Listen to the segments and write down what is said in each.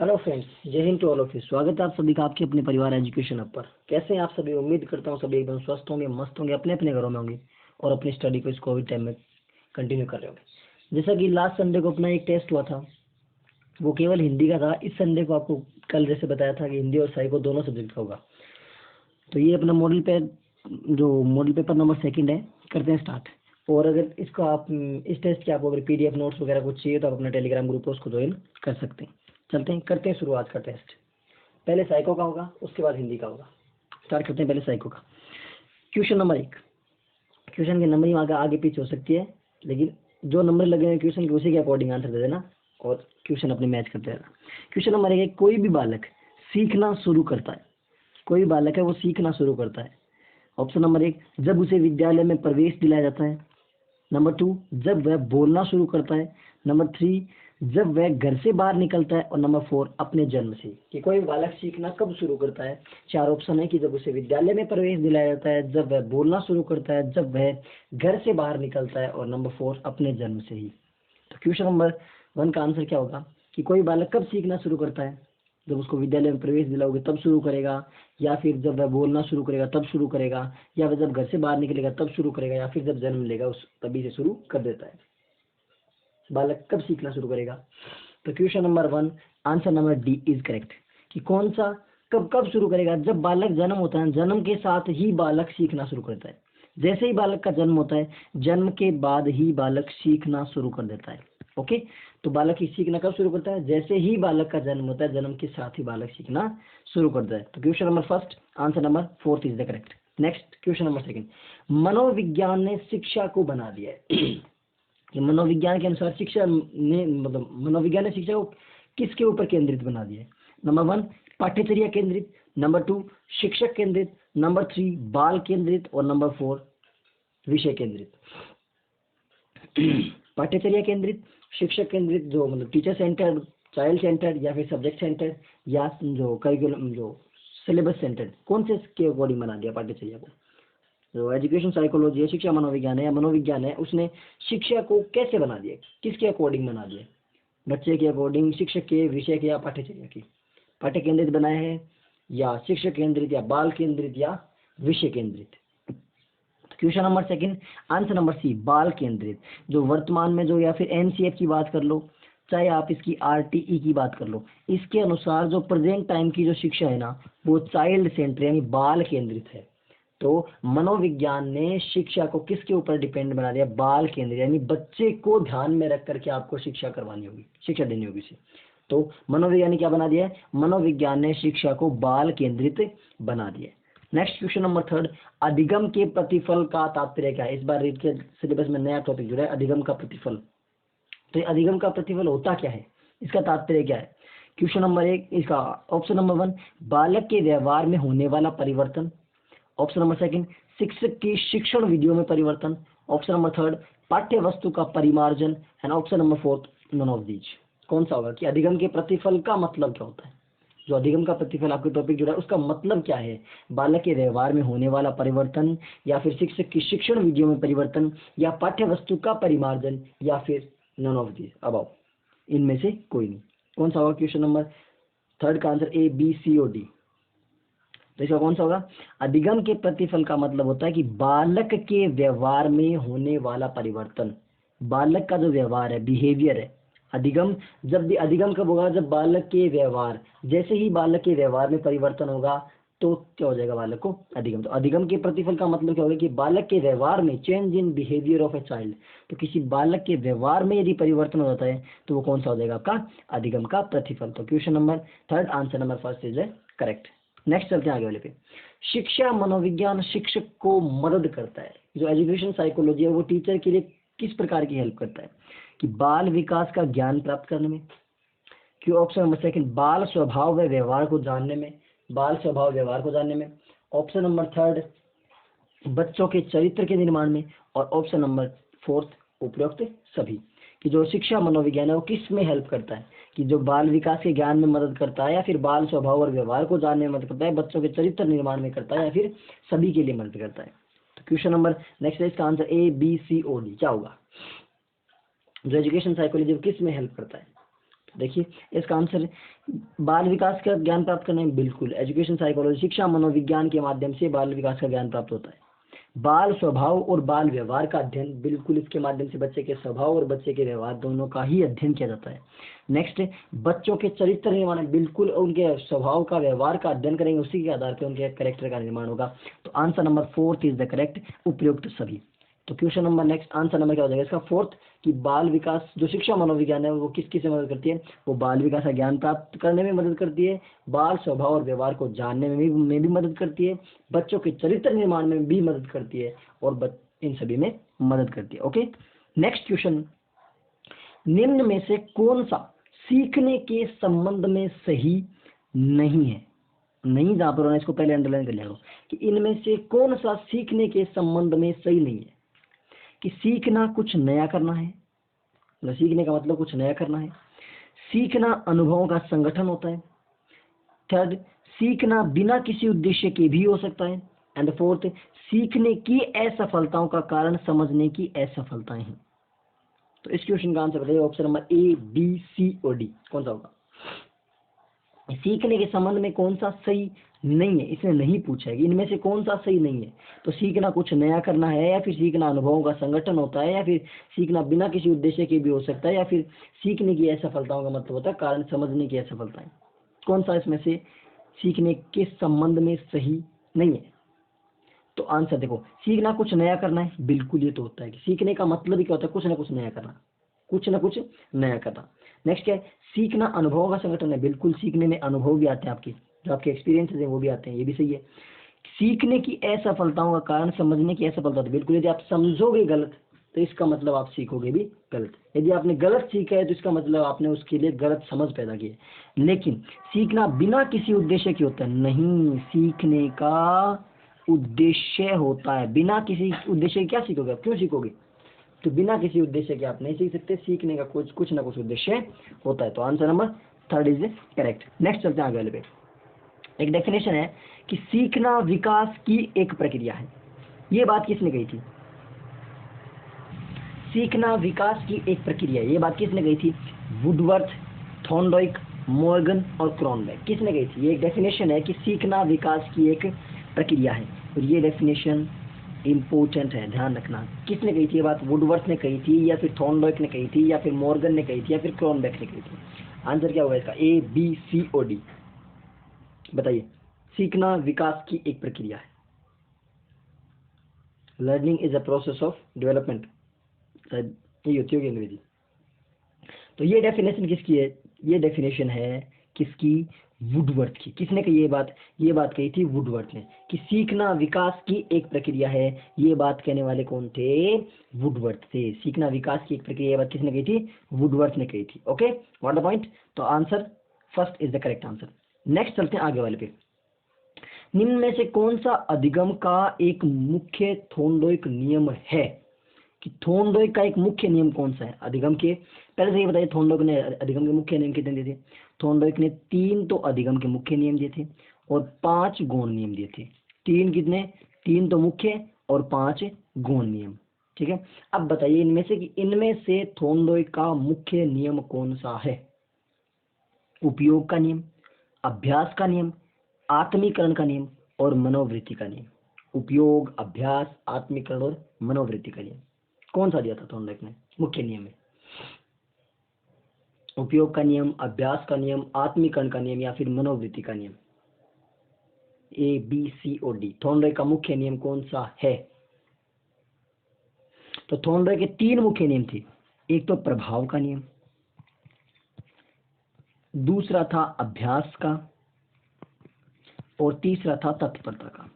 Hello friends, जय हिंद to all of you. स्वागत है आप सभी का आपके अपने परिवार एजुकेशन हब पर। कैसे हैं आप सभी? उम्मीद करता हूँ सभी एकदम स्वस्थ होंगे, मस्त होंगे, अपने अपने घरों में होंगे और अपनी स्टडी को इस कोविड टाइम में कंटिन्यू कर रहे होंगे। जैसा कि लास्ट संडे को अपना एक टेस्ट हुआ था, वो केवल हिंदी का था। इस संडे को आपको कल जैसे बताया था कि हिंदी और साइको दोनों सब्जेक्ट का होगा। तो ये अपना मॉडल पेपर नंबर 2 है। करते हैं स्टार्ट। और अगर इसको आप इस टेस्ट के आपको अगर PDF नोट्स वगैरह कुछ चाहिए तो आप अपना टेलीग्राम ग्रुप है उसको ज्वाइन कर सकते हैं। चलते हैं, करते हैं शुरुआत का टेस्ट। पहले साइको का होगा, उसके बाद हिंदी का होगा। स्टार्ट करते हैं पहले साइको का। Question number 1। क्वेश्चन की नंबरिंग आगे पीछे हो सकती है, लेकिन जो नंबर लगे हैं क्वेश्चन के उसी के अकॉर्डिंग आंसर दे देना और क्वेश्चन अपने मैच करते रहना। क्वेश्चन नंबर 1 है, कोई भी बालक सीखना शुरू करता है। कोई भी बालक है वो सीखना शुरू करता है। ऑप्शन नंबर 1, जब उसे विद्यालय में प्रवेश दिलाया जाता है। नंबर 2, जब वह बोलना शुरू करता है। नंबर 3, जब वह घर से बाहर निकलता है। और नंबर 4, अपने जन्म से। कि कोई बालक सीखना कब शुरू करता है? 4 ऑप्शन है कि जब उसे विद्यालय में प्रवेश दिलाया जाता है, जब वह बोलना शुरू करता है, जब वह घर से बाहर निकलता है, और नंबर 4, अपने जन्म से ही। तो क्वेश्चन नंबर 1 का आंसर क्या होगा कि कोई बालक कब सीखना शुरू करता है? जब उसको विद्यालय में प्रवेश दिलाओगे तब शुरू करेगा, या फिर जब वह बोलना शुरू करेगा तब शुरू करेगा, या वह जब घर से बाहर निकलेगा तब शुरू करेगा, या फिर जब जन्म लेगा उस तभी से शुरू कर देता है। बालक कब सीखना शुरू करेगा? तो question number 1 answer number D is correct. कि कौन सा कब कब शुरू करेगा? जब बालक जन्म होता है, जन्म के साथ ही बालक सीखना शुरू करता है। जैसे ही बालक का जन्म होता है, जन्म के बाद ही बालक सीखना शुरू कर देता है। ओके, तो बालक ही सीखना कब शुरू करता है? जैसे ही बालक का जन्म होता है, जन्म के साथ ही बालक सीखना शुरू करता है। तो question number 1 answer number 4 is the correct. Next question number 2, मनोविज्ञान ने शिक्षा को बना दिया है। कि मनोविज्ञान के अनुसार शिक्षा ने मनोविज्ञान ने शिक्षा को किसके ऊपर केंद्रित बना दिया है? नंबर 1, पाठ्यचर्या केंद्रित। नंबर 2, शिक्षक केंद्रित। नंबर 3, बाल केंद्रित। और नंबर 4, विषय केंद्रित। पाठ्यचर्या केंद्रित, शिक्षक केंद्रित जो टीचर सेंटर्ड, चाइल्ड सेंटर्ड, या फिर सब्जेक्ट सेंटर्ड, या जो करिकुलम जो सिलेबस सेंटर्ड, कौन से के अकॉर्डिंग बना दिया पाठ्यचर्या को? जो एजुकेशन साइकोलॉजी है, शिक्षा मनोविज्ञान है या मनोविज्ञान है, उसने शिक्षा को कैसे बना दिया? किसके अकॉर्डिंग बना दिया? बच्चे के अकॉर्डिंग, शिक्षक के, विषय के, या पाठ्यचर्या की? पाठ्य केंद्रित बनाया है, या शिक्षक केंद्रित, या बाल केंद्रित, या विषय केंद्रित? Question number 2 answer number C, बाल केंद्रित। जो वर्तमान में जो, या फिर NCF की बात कर लो, चाहे आप इसकी RTE की बात कर लो, इसके अनुसार जो प्रेजेंट टाइम की जो शिक्षा है ना, वो चाइल्ड सेंटर यानी बाल केंद्रित है। तो मनोविज्ञान ने शिक्षा को किसके ऊपर डिपेंड बना दिया? बाल केंद्रित, यानी बच्चे को ध्यान में रख करके आपको शिक्षा करवानी होगी, शिक्षा देनी होगी इसे। तो मनोविज्ञान ने क्या बना दिया है? मनोविज्ञान ने शिक्षा को बाल केंद्रित बना दिया। नेक्स्ट क्वेश्चन नंबर 3, अधिगम के प्रतिफल का तात्पर्य क्या है? इस बार रीड के सिलेबस में नया टॉपिक जुड़ा है, अधिगम का प्रतिफल। तो ये अधिगम का प्रतिफल होता क्या है? इसका तात्पर्य क्या है? क्वेश्चन नंबर 1 इसका ऑप्शन नंबर 1, बालक के व्यवहार में होने वाला परिवर्तन। ऑप्शन नंबर 2, शिक्षक की शिक्षण विधियों में परिवर्तन। ऑप्शन नंबर 3, पाठ्य वस्तु का परिमार्जन। And option number 4, none of these. कौन सा होगा? कि अधिगम के प्रतिफल का मतलब क्या होता है? जो अधिगम का प्रतिफल आपके टॉपिक जुड़ा है उसका मतलब क्या है? बालक के व्यवहार में होने वाला परिवर्तन, या फिर शिक्षक की शिक्षण विधियों में परिवर्तन, या पाठ्य वस्तु का परिमार्जन, या फिर नन ऑफ दीज अबव। इनमें से कोई नहीं। कौन सा होगा? क्वेश्चन नंबर 3 का आंसर A, B, C और D। तो इसका कौन सा होगा? अधिगम के प्रतिफल का मतलब होता है कि बालक के व्यवहार में होने वाला परिवर्तन। बालक का जो व्यवहार है, बिहेवियर है। अधिगम जब भी अधिगम कब होगा? जब बालक के व्यवहार, जैसे ही बालक के व्यवहार में परिवर्तन होगा तो क्या हो जाएगा? बालक को अधिगम। तो अधिगम के प्रतिफल का मतलब क्या होगा? कि बालक के व्यवहार में, change in behaviour of a child. तो किसी बालक के व्यवहार में यदि परिवर्तन हो जाता है तो वो कौन सा हो जाएगा? आपका अधिगम का प्रतिफल। तो question number 3 answer number 1 is correct. Next चलते हैं आगे वाले पे। शिक्षा मनोविज्ञान शिक्षक को मदद करता है। जो एजुकेशन साइकोलॉजी है वो टीचर के लिए किस प्रकार की हेल्प करता है? कि बाल विकास का ज्ञान प्राप्त करने में। क्यों? ऑप्शन नंबर 2, बाल स्वभाव व व्यवहार को जानने में। बाल स्वभाव व्यवहार को जानने में। ऑप्शन नंबर 3, बच्चों के चरित्र के निर्माण में। और ऑप्शन नंबर 4, उपरोक्त सभी। कि जो शिक्षा मनोविज्ञान है वो किस में हेल्प करता है? कि जो बाल विकास के ज्ञान में मदद करता है, या फिर बाल स्वभाव और व्यवहार को जानने में मदद करता है, बच्चों के चरित्र निर्माण में करता है, या फिर सभी के लिए मदद करता है? तो क्वेश्चन नंबर नेक्स्ट है, इसका आंसर A, B, C और D क्या होगा? जो एजुकेशन साइकोलॉजी किस में हेल्प करता है? देखिए इसका आंसर बाल विकास का ज्ञान प्राप्त करना है, बिल्कुल एजुकेशन साइकोलॉजी, शिक्षा मनोविज्ञान के माध्यम से बाल विकास का ज्ञान प्राप्त होता है। बाल स्वभाव और बाल व्यवहार का अध्ययन, बिल्कुल इसके माध्यम से बच्चे के स्वभाव और बच्चे के व्यवहार दोनों का ही अध्ययन किया जाता है। नेक्स्ट, बच्चों के चरित्र निर्माण, बिल्कुल उनके स्वभाव का व्यवहार का अध्ययन करेंगे, उसी के आधार पर उनके कैरेक्टर का निर्माण होगा। तो answer number 4 is the correct, उपयुक्त सभी। तो question number next answer number क्या हो जाएगा इसका 4, कि बाल विकास जो शिक्षा मनोविज्ञान है वो किस किस से मदद करती है, वो बाल विकास का ज्ञान प्राप्त करने में मदद करती है, बाल स्वभाव और व्यवहार को जानने में भी मदद करती है, बच्चों के चरित्र निर्माण में भी मदद करती है, और इन सभी में मदद करती है। ओके, नेक्स्ट क्वेश्चन, निम्न में से कौन सा सीखने के संबंध में सही नहीं है? नहीं, जहां पर इसको पहले अंडरलाइन कर लिया कि इनमें से कौन सा सीखने के संबंध में सही नहीं है। कि सीखना कुछ नया करना है, मतलब सीखने का मतलब कुछ नया करना है। सीखना अनुभवों का संगठन होता है। थर्ड, सीखना बिना किसी उद्देश्य के भी हो सकता है। एंड फोर्थ, सीखने की असफलताओं का कारण समझने की असफलताएं हैं। तो इस क्वेश्चन का आंसर बताइए, option number A, B, C और डी, कौन सा होगा? सीखने के संबंध में कौन सा सही नहीं है, इसने नहीं पूछा है कि इनमें से कौन सा सही नहीं है। तो सीखना कुछ नया करना है, या फिर सीखना अनुभवों का संगठन होता है, या फिर सीखना बिना किसी उद्देश्य के भी हो सकता है, या फिर सीखने की असफलताओं का मतलब होता है कारण समझने की असफलताएं। कौन सा इसमें से सीखने के संबंध में सही नहीं है? तो आंसर देखो, सीखना कुछ नया करना है, बिल्कुल ये तो होता है कि सीखने का मतलब ही क्या होता है, कुछ ना कुछ नया करना, कुछ ना कुछ नया करना। नेक्स्ट क्या है, सीखना अनुभवों का संगठन है, बिल्कुल सीखने में अनुभव भी आते हैं, आपके जो आपके एक्सपीरियंसेस हैं वो भी आते हैं, ये भी सही है। सीखने की असफलताओं का कारण समझने की असफलता होती है, बिल्कुल यदि आप समझोगे गलत तो इसका मतलब आप सीखोगे भी गलत। यदि आपने गलत सीखा है तो इसका मतलब आपने उसके लिए गलत समझ पैदा की है। लेकिन सीखना बिना किसी उद्देश्य के होता है नहीं, सीखने का उद्देश्य होता है। बिना किसी उद्देश्य के क्या सीखोगे, आप क्यों सीखोगे? तो बिना किसी उद्देश्य के आप नहीं सीख सकते, सीखने का कुछ ना कुछ उद्देश्य होता है। तो answer number 3 is correct. Next चलते हैं आगे वाले पे। एक डेफिनेशन है कि सीखना विकास की एक प्रक्रिया है। ये बात किसने कही थी? सीखना विकास की एक प्रक्रिया है, ये बात किसने कही थी? वुडवर्थ, थॉर्नडाइक, मॉर्गन और क्रॉनबेक, किसने कही थी? ये एक डेफिनेशन है कि सीखना विकास की एक प्रक्रिया है, और ये डेफिनेशन इंपॉर्टेंट है, ध्यान रखना। किसने कही थी ये बात? वुडवर्थ ने कही थी, या फिर थॉर्नडाइक ने कही थी, या फिर मॉर्गन ने कही थी, या फिर क्रॉनबेक ने कही थी? आंसर क्या होगा इसका? ए, बी, सी और डी, बताइए। सीखना विकास की एक प्रक्रिया है, learning is a process of development, शायद यही होती होगी अंग्रेजी। तो ये डेफिनेशन किसकी है? ये डेफिनेशन है किसकी? वुडवर्थ की। किसने कही ये बात? ये बात कही थी वुडवर्थ ने, कि सीखना विकास की एक प्रक्रिया है। ये बात कहने वाले कौन थे? वुडवर्थ थे। सीखना विकास की एक प्रक्रिया, ये बात किसने कही थी? वुडवर्थ ने कही थी। Okay, what the point? तो answer first is the correct answer. Next चलते हैं आगे वाले पे। निम्न में से कौन सा अधिगम का एक मुख्य थॉर्नडाइक नियम है? कि थॉर्नडाइक का एक मुख्य नियम कौन सा है अधिगम के? पहले से ये बताइए, थॉर्नडाइक ने अधिगम के मुख्य नियम कितने दिए थे? थॉर्नडाइक ने 3 तो अधिगम के मुख्य नियम दिए थे, और 5 गौण नियम दिए थे। 3 कितने? 3 तो मुख्य और 5 गौण नियम। ठीक है, अब बताइए इनमें से कि इनमें से थॉर्नडाइक का मुख्य नियम कौन सा है? उपयोग का नियम, अभ्यास का नियम, आत्मीकरण का नियम और मनोवृत्ति का नियम। उपयोग, अभ्यास, आत्मीकरण और मनोवृत्ति का नियम, कौन सा दिया था थॉर्नडाइक ने मुख्य नियम में? उपयोग का नियम, अभ्यास का नियम, आत्मीकरण का नियम या फिर मनोवृत्ति का नियम? ए, बी, सी और डी, थॉर्नडाइक का मुख्य नियम कौन सा है? तो थॉर्नडाइक के 3 मुख्य नियम थे। एक तो प्रभाव का नियम, दूसरा था अभ्यास का, और तीसरा था तत्परता का।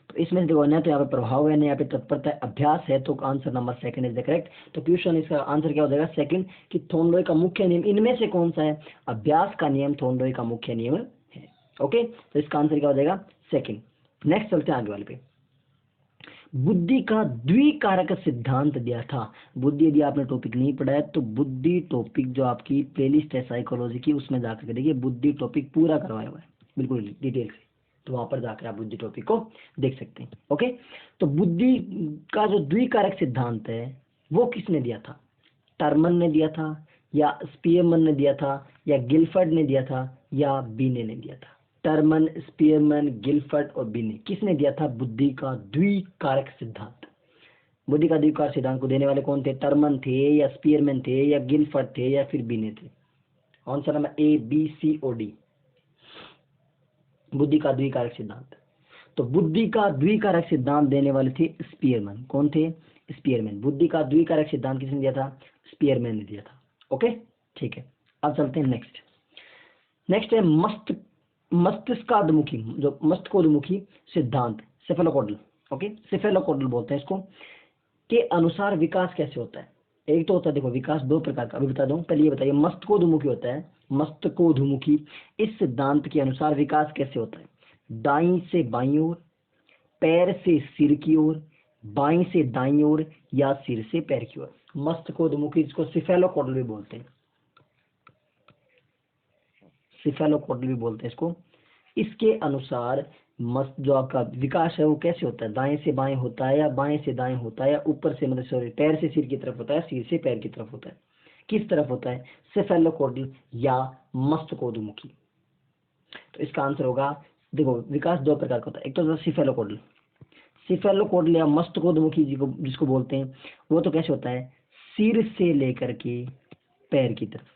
तो इसमें देखो, ना तो यहाँ पे प्रभाव है, ना यहाँ पे तत्परता है, अभ्यास है, तो answer number 2 is the correct. तो क्वेश्चन इसका आंसर क्या हो जाएगा? 2, कि थॉर्नडाइक का मुख्य नियम इनमें से कौन सा है? अभ्यास का नियम थॉर्नडाइक का मुख्य नियम है। ओके, तो इसका आंसर क्या हो जाएगा? 2। नेक्स्ट चलते हैं आगे वाले पे। बुद्धि का द्विकारक सिद्धांत दिया था। बुद्धि, यदि आपने टॉपिक नहीं पढ़ा है तो बुद्धि टॉपिक जो आपकी प्लेलिस्ट है साइकोलॉजी की, उसमें जाकर देखिए, बुद्धि टॉपिक पूरा करवाया हुआ है बिल्कुल डिटेल से, तो वहां पर जाकर आप बुद्धि टॉपिक को देख सकते हैं। ओके, तो बुद्धि का जो द्विकारक सिद्धांत है वो किसने दिया था? टर्मन ने दिया था, या स्पीयरमैन ने दिया था, या गिलफर्ड ने दिया था, या बीने ने दिया था? टर्मन, स्पीयरमैन, गिलफर्ड और बीने, किसने दिया था बुद्धि का द्विकारक सिद्धांत? बुद्धि का द्विकारक सिद्धांत को देने वाले कौन थे? टर्मन थे, या स्पीयरमैन थे, या गिलफर्ड थे, या फिर बीने थे? Answer number A, B, C और डी, बुद्धि का द्विकारक सिद्धांत। तो बुद्धि का द्विकारक सिद्धांत देने वाले थे स्पीयरमैन। कौन थे? स्पीयरमैन। बुद्धि का द्विकारक सिद्धांत किसने दिया था? स्पीयरमैन ने दिया था। ओके, ठीक है। अब चलते हैं नेक्स्ट। नेक्स्ट है मस्तिष्काधमुखी, जो मस्तिष्कोद्मुखी सिद्धांत, सेफेलोकॉर्डल। ओके, सेफेलोकॉर्डल बोलते हैं इसको, के अनुसार विकास कैसे होता है? एक तो होता है, देखो विकास दो प्रकार का, अभी बता दूं। पहले ये बताइए, मस्तिष्कोद्मुखी होता है, मस्तिष्कोद्मुखी, इस सिद्धांत के अनुसार विकास कैसे होता है? दाईं से बाईं ओर, पैर से सिर की ओर, बाईं से दाईं ओर, या सिर से पैर की ओर? मस्तिष्कोद्मुखी, जिसको सिफेलोकॉर्डल भी बोलते हैं, सिफेलोकॉर्डल भी बोलते हैं इसको। इसके अनुसार मस्त जो आपका विकास है वो कैसे होता है? दाएं से बाएं होता है, या बाएं से दाएं होता है, या ऊपर से, मतलब सॉरी, पैर से सिर की तरफ होता है, सिर से पैर की तरफ होता है? किस तरफ होता है? सेफेलोकॉर्डल या मस्तिष्कोद्मुखी? तो इसका आंसर होगा, देखो विकास दो प्रकार का होता है। एक तो सिफेलोकॉर्डल, सिफेलोकॉर्डल या मस्तिष्कोद्मुखी जिसको बोलते हैं, वो तो कैसे होता है? सिर से लेकर के पैर की तरफ।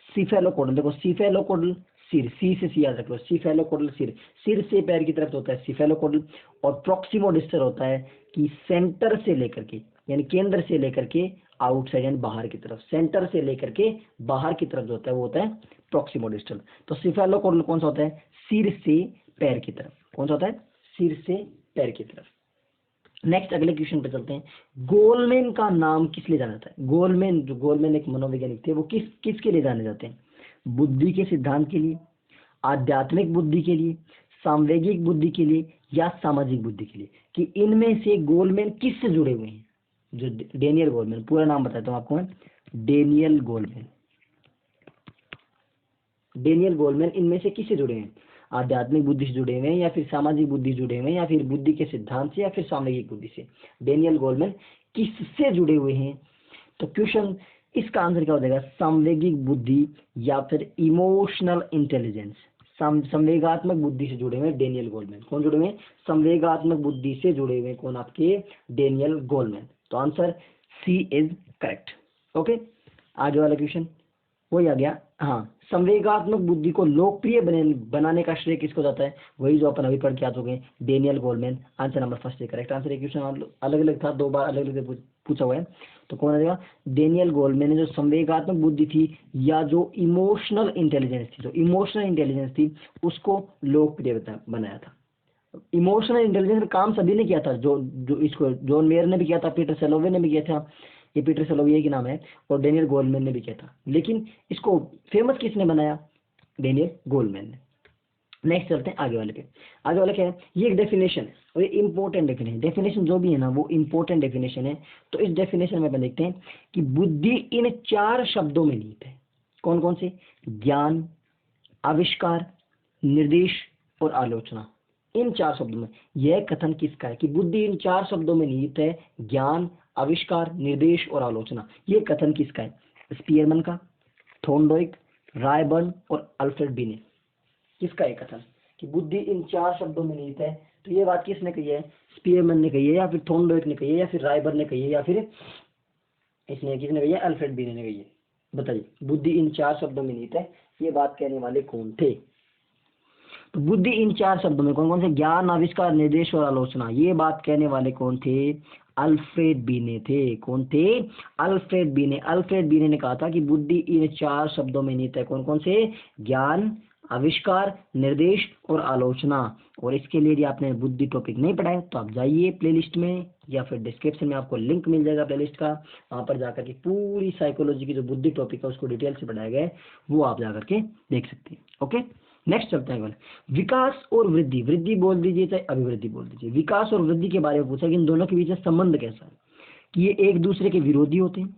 सिफेलोकॉर्डल, देखो सिफेलोकॉर्डल सिर, सी से सी याद रख लो, सिफेलोकॉर्डल सिर, सिर से पैर की तरफ होता है सिफेलोकॉर्डल। और प्रोक्सिमो डिस्टल होता है कि सेंटर से लेकर के, यानी केंद्र से लेकर के आउटसाइड यानी बाहर की तरफ, सेंटर से लेकर के बाहर की तरफ जो होता है वो होता है प्रोक्सिमो डिस्टल। तो सिफेलोकॉर्डल कौन सा होता है? सिर से पैर की तरफ। कौन सा होता है? सिर से पैर की तरफ। नेक्स्ट अगले क्वेश्चन पे चलते हैं। गोलमैन का नाम किस लिए जाना जाता है? गोलमैन, जो गोलमैन एक मनोवैज्ञानिक थे, वो किसके लिए जाने जाते हैं? बुद्धि के सिद्धांत के लिए, आध्यात्मिक बुद्धि के लिए, सामवेगिक बुद्धि के लिए, या सामाजिक बुद्धि के लिए? कि इनमें से गोलमैन किससे जुड़े हुए हैं? जो डेनियल गोलमैन, पूरा नाम बताता हूँ आपको, डेनियल गोलमैन। डेनियल गोलमैन इनमें से किससे जुड़े हैं? आध्यात्मिक बुद्धि से जुड़े हुए हैं, या फिर सामाजिक बुद्धि से जुड़े हुए हैं, या फिर बुद्धि के सिद्धांत से, या फिर सामवेगिक बुद्धि से? डेनियल गोलमैन किससे जुड़े हुए हैं? तो क्वेश्चन, इसका आंसर क्या हो जाएगा? संवेगिक बुद्धि या फिर इमोशनल इंटेलिजेंस। संवेगात्मक बुद्धि से जुड़े हुए डेनियल गोलमैन। कौन जुड़े हुए? संवेगात्मक बुद्धि से जुड़े हुए कौन? आपके डेनियल गोलमैन। तो answer C is correct. Okay, आगे वाला क्वेश्चन वही आ गया। हाँ, संवेगात्मक बुद्धि को लोकप्रिय बनाने का श्रेय किसको जाता है? वही जो अपन अभी पढ़ के आ चुके हैं, Daniel Goleman. Answer number first है करेक्ट आंसर। क्वेश्चन अलग अलग था, दो बार अलग अलग पूछा हुआ है, तो कौन आ जाएगा? डेनियल गोलमैन ने जो संवेगात्मक बुद्धि थी, या जो इमोशनल इंटेलिजेंस थी, जो इमोशनल इंटेलिजेंस थी, उसको लोकप्रिय बनाया था। इमोशनल इंटेलिजेंस का काम सभी ने किया था, जो इसको जॉन मेयर ने भी किया था, पीटर सेलोवे ने भी किया था, ये पीटर सेलोवे की नाम है, और डेनियल गोलमैन ने भी किया था। लेकिन इसको फेमस किसने बनाया? डेनियल गोलमैन ने। नेक्स्ट चलते हैं आगे वाले पे। आगे वाला क्या है? ये एक डेफिनेशन है, और ये इंपॉर्टेंट डेफिनेशन, डेफिनेशन जो भी है ना वो इंपॉर्टेंट डेफिनेशन है। तो इस डेफिनेशन में अपन देखते हैं कि बुद्धि इन 4 शब्दों में निहित है। कौन कौन से? ज्ञान, आविष्कार, निर्देश और आलोचना। इन 4 शब्दों में यह कथन किसका है कि बुद्धि इन 4 शब्दों में निहित है? ज्ञान, आविष्कार, निर्देश और आलोचना। ये कथन किसका है? स्पीयरमैन का, थॉर्नडाइक, रायबर्न और अल्फ्रेड बीने। किसका है कथन कि बुद्धि इन 4 शब्दों में निहित है? तो ये बात किसने कही है? स्पीयरमैन ने कही है, या फिर थॉर्नडाइक ने कही है, या फिर रायबर्न ने कही है, या फिर इसने किसने कही है? अल्फ्रेड बीने ने कही है। बताइए, बुद्धि इन 4 शब्दों में निहित है, ये बात कहने वाले कौन थे? तो बुद्धि इन 4 शब्दों में कौन कौन से? ज्ञान, आविष्कार, निर्देश और आलोचना। ये बात कहने वाले कौन थे? अल्फ्रेड बीने थे। कौन थे? अल्फ्रेड बीने। अल्फ्रेड बीने ने कहा था कि बुद्धि इन 4 शब्दों में निहित है। कौन कौन से? ज्ञान, आविष्कार, निर्देश और आलोचना। और इसके लिए यदि आपने बुद्धि टॉपिक नहीं पढ़ा है तो आप जाइए प्लेलिस्ट में, या फिर डिस्क्रिप्शन में आपको लिंक मिल जाएगा प्लेलिस्ट का, वहां पर जाकर के पूरी साइकोलॉजी की जो बुद्धि टॉपिक है उसको डिटेल से पढ़ाया गया है, वो आप जाकर के देख सकते हैं। ओके, नेक्स्ट चलते हैं। विकास और वृद्धि, वृद्धि बोल दीजिए चाहे अभिवृद्धि बोल दीजिए, विकास और वृद्धि के बारे में पूछा कि इन दोनों के बीच में संबंध कैसा है, कि ये एक दूसरे के विरोधी होते हैं,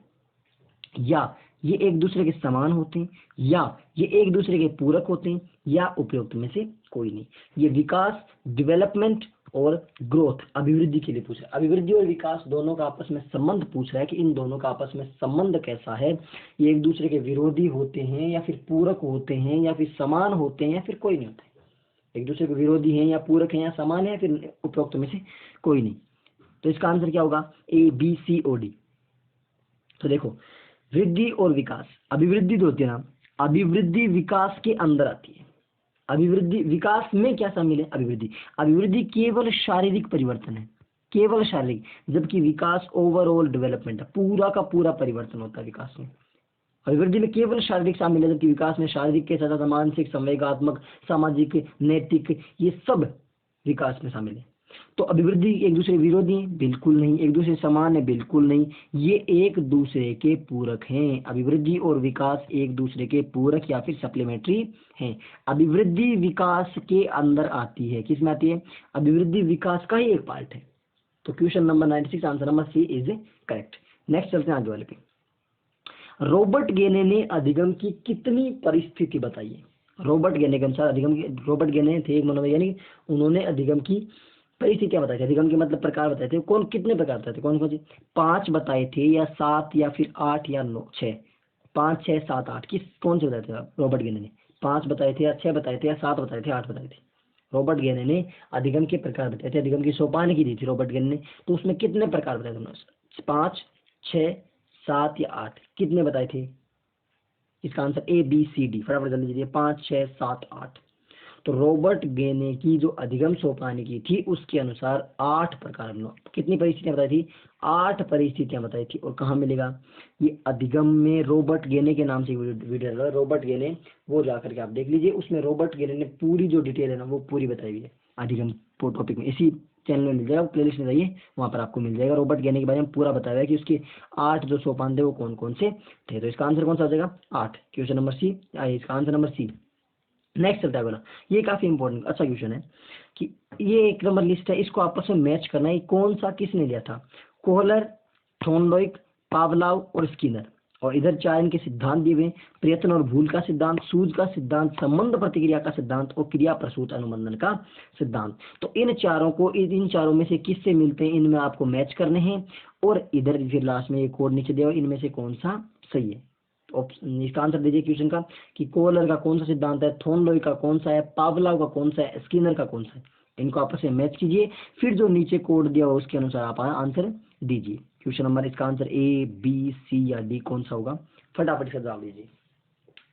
या ये एक दूसरे के समान होते हैं, या ये एक दूसरे के पूरक होते हैं, या उपयुक्त में से कोई नहीं। ये विकास, डेवलपमेंट और ग्रोथ, अभिवृद्धि के लिए पूछ रहा है। अभिवृद्धि और विकास दोनों का आपस में संबंध पूछ रहा है कि इन दोनों का आपस में संबंध कैसा है। ये एक दूसरे के विरोधी होते हैं, या फिर पूरक होते हैं, या फिर समान होते हैं, या फिर कोई नहीं होते। एक दूसरे के विरोधी हैं, या पूरक हैं, या समान है, या फिर उपयुक्त में से कोई नहीं। तो इसका आंसर क्या होगा? ABCOD। तो देखो, वृद्धि और विकास, अभिवृद्धि जो होती है ना, अभिवृद्धि विकास के अंदर आती है। अभिवृद्धि विकास में क्या शामिल है? अभिवृद्धि। अभिवृद्धि केवल शारीरिक परिवर्तन है, केवल शारीरिक, जबकि विकास ओवरऑल डेवलपमेंट है, पूरा का पूरा परिवर्तन होता है विकास में। अभिवृद्धि में केवल शारीरिक शामिल है, जबकि विकास में शारीरिक के साथ मानसिक, संवेगात्मक, सामाजिक, नैतिक, ये सब विकास में शामिल है। तो अभिवृद्धि एक दूसरे के विरोधी है? बिल्कुल नहीं। एक दूसरे समान है? बिल्कुल नहीं। ये एक दूसरे के पूरक हैं। अभिवृद्धि और विकास एक दूसरे के पूरक या फिर सप्लीमेंट्री हैं। अभिवृद्धि विकास के अंदर आती है। किस में आती है? अभिवृद्धि विकास का ही एक पार्ट है। तो question number 96 answer number C is correct. Next चलते हैं आगे वाले पे। रॉबर्ट गेने ने अधिगम की कितनी परिस्थिति बताई है? रॉबर्ट गेने के अनुसार अधिगम की, रॉबर्ट गेने थे एक मनोवैज्ञानिक, उन्होंने अधिगम की परिस्थितियां बताई थी। अधिगम के मतलब प्रकार बताए थे। कौन कितने प्रकार बताए थे? कौन कौन से? 5 बताए थे, या 7, या फिर 8, या 9, 6? 5, 6, 7, 8 किस कौन से बताए थे आप? रॉबर्ट गेने ने 5 बताए थे, या 6 बताए थे, या 7 बताए थे, 8 बताए थे? रॉबर्ट गेने ने अधिगम के प्रकार बताए थे। अधिगम की सोपान की दी थी रॉबर्ट गेने ने, तो उसमें कितने प्रकार बताए थे उन्होंने? 5, 6, 7 या 8? कितने बताए थे? इसका आंसर ABCD, फटाफट जल्दी दीजिए। 5, 6, 7, 8। तो रॉबर्ट गेने की जो अधिगम सोपान की थी उसके अनुसार 8 प्रकार, कितनी परिस्थितियां बताई थी? 8 परिस्थितियां बताई थी। और कहाँ मिलेगा ये अधिगम में? रॉबर्ट गेने के नाम से वीडियो है, रॉबर्ट गेने, वो जाकर के आप देख लीजिए। उसमें रॉबर्ट गेने ने पूरी जो डिटेल है ना वो पूरी बताई हुई है अधिगम टॉपिक में। इसी चैनल में मिल जाएगा, प्लेलिस्ट में जाइए, वहां पर आपको मिल जाएगा। रॉबर्ट गेने के बारे में पूरा बताया है कि उसके 8 जो सोपान थे वो कौन कौन से थे। तो इसका आंसर कौन सा आ जाएगा? 8। क्वेश्चन नंबर सी, इसका आंसर नंबर सी। नेक्स्ट चलता है बोला, ये काफी इंपॉर्टेंट अच्छा क्वेश्चन है कि ये एक नंबर लिस्ट है, इसको आपस में मैच करना है। कौन सा किसने लिया था? कोहलर, थॉर्नडाइक, पावलोव और स्किनर। और इधर 4 इनके सिद्धांत दिए हुए, प्रयत्न और भूल का सिद्धांत, सूझ का सिद्धांत, संबंध प्रतिक्रिया का सिद्धांत और क्रिया प्रसूत अनुबंधन का सिद्धांत। तो इन चारों में से किससे मिलते हैं, इनमें आपको मैच करने हैं। और इधर फिर लास्ट में एक कोड नीचे दिया, इनमें से कौन सा सही है? इसका आंसर दीजिए क्वेश्चन का कि कोहलर का कौन सा सिद्धांत है, थॉर्नडाइक का कौन सा है, पावलोव का कौन सा है, स्किनर का कौन सा है। इनको आपस में मैच कीजिए, फिर जो नीचे कोड दिया हो उसके अनुसार आप आंसर दीजिए। क्वेश्चन नंबर इसका आंसर A, B, C या D कौन सा होगा? फटाफट से जवाब दीजिए।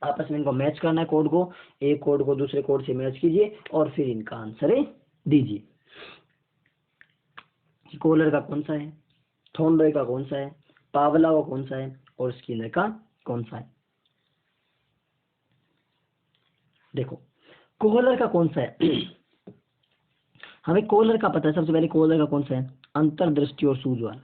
आपस में इनको मैच करना है, कोड को, एक कोड को दूसरे कोड से मैच कीजिए और फिर इनका आंसर दीजिए। कोहलर का कौन सा है, थॉर्नडाइक का कौन सा है, पावलोव का कौन सा है और स्किनर का कौन सा है? देखो कोहलर का कौन सा है हमें कोहलर का पता है। सबसे पहले कोहलर का कौन सा है? अंतर्दृष्टि और सूझ वाला।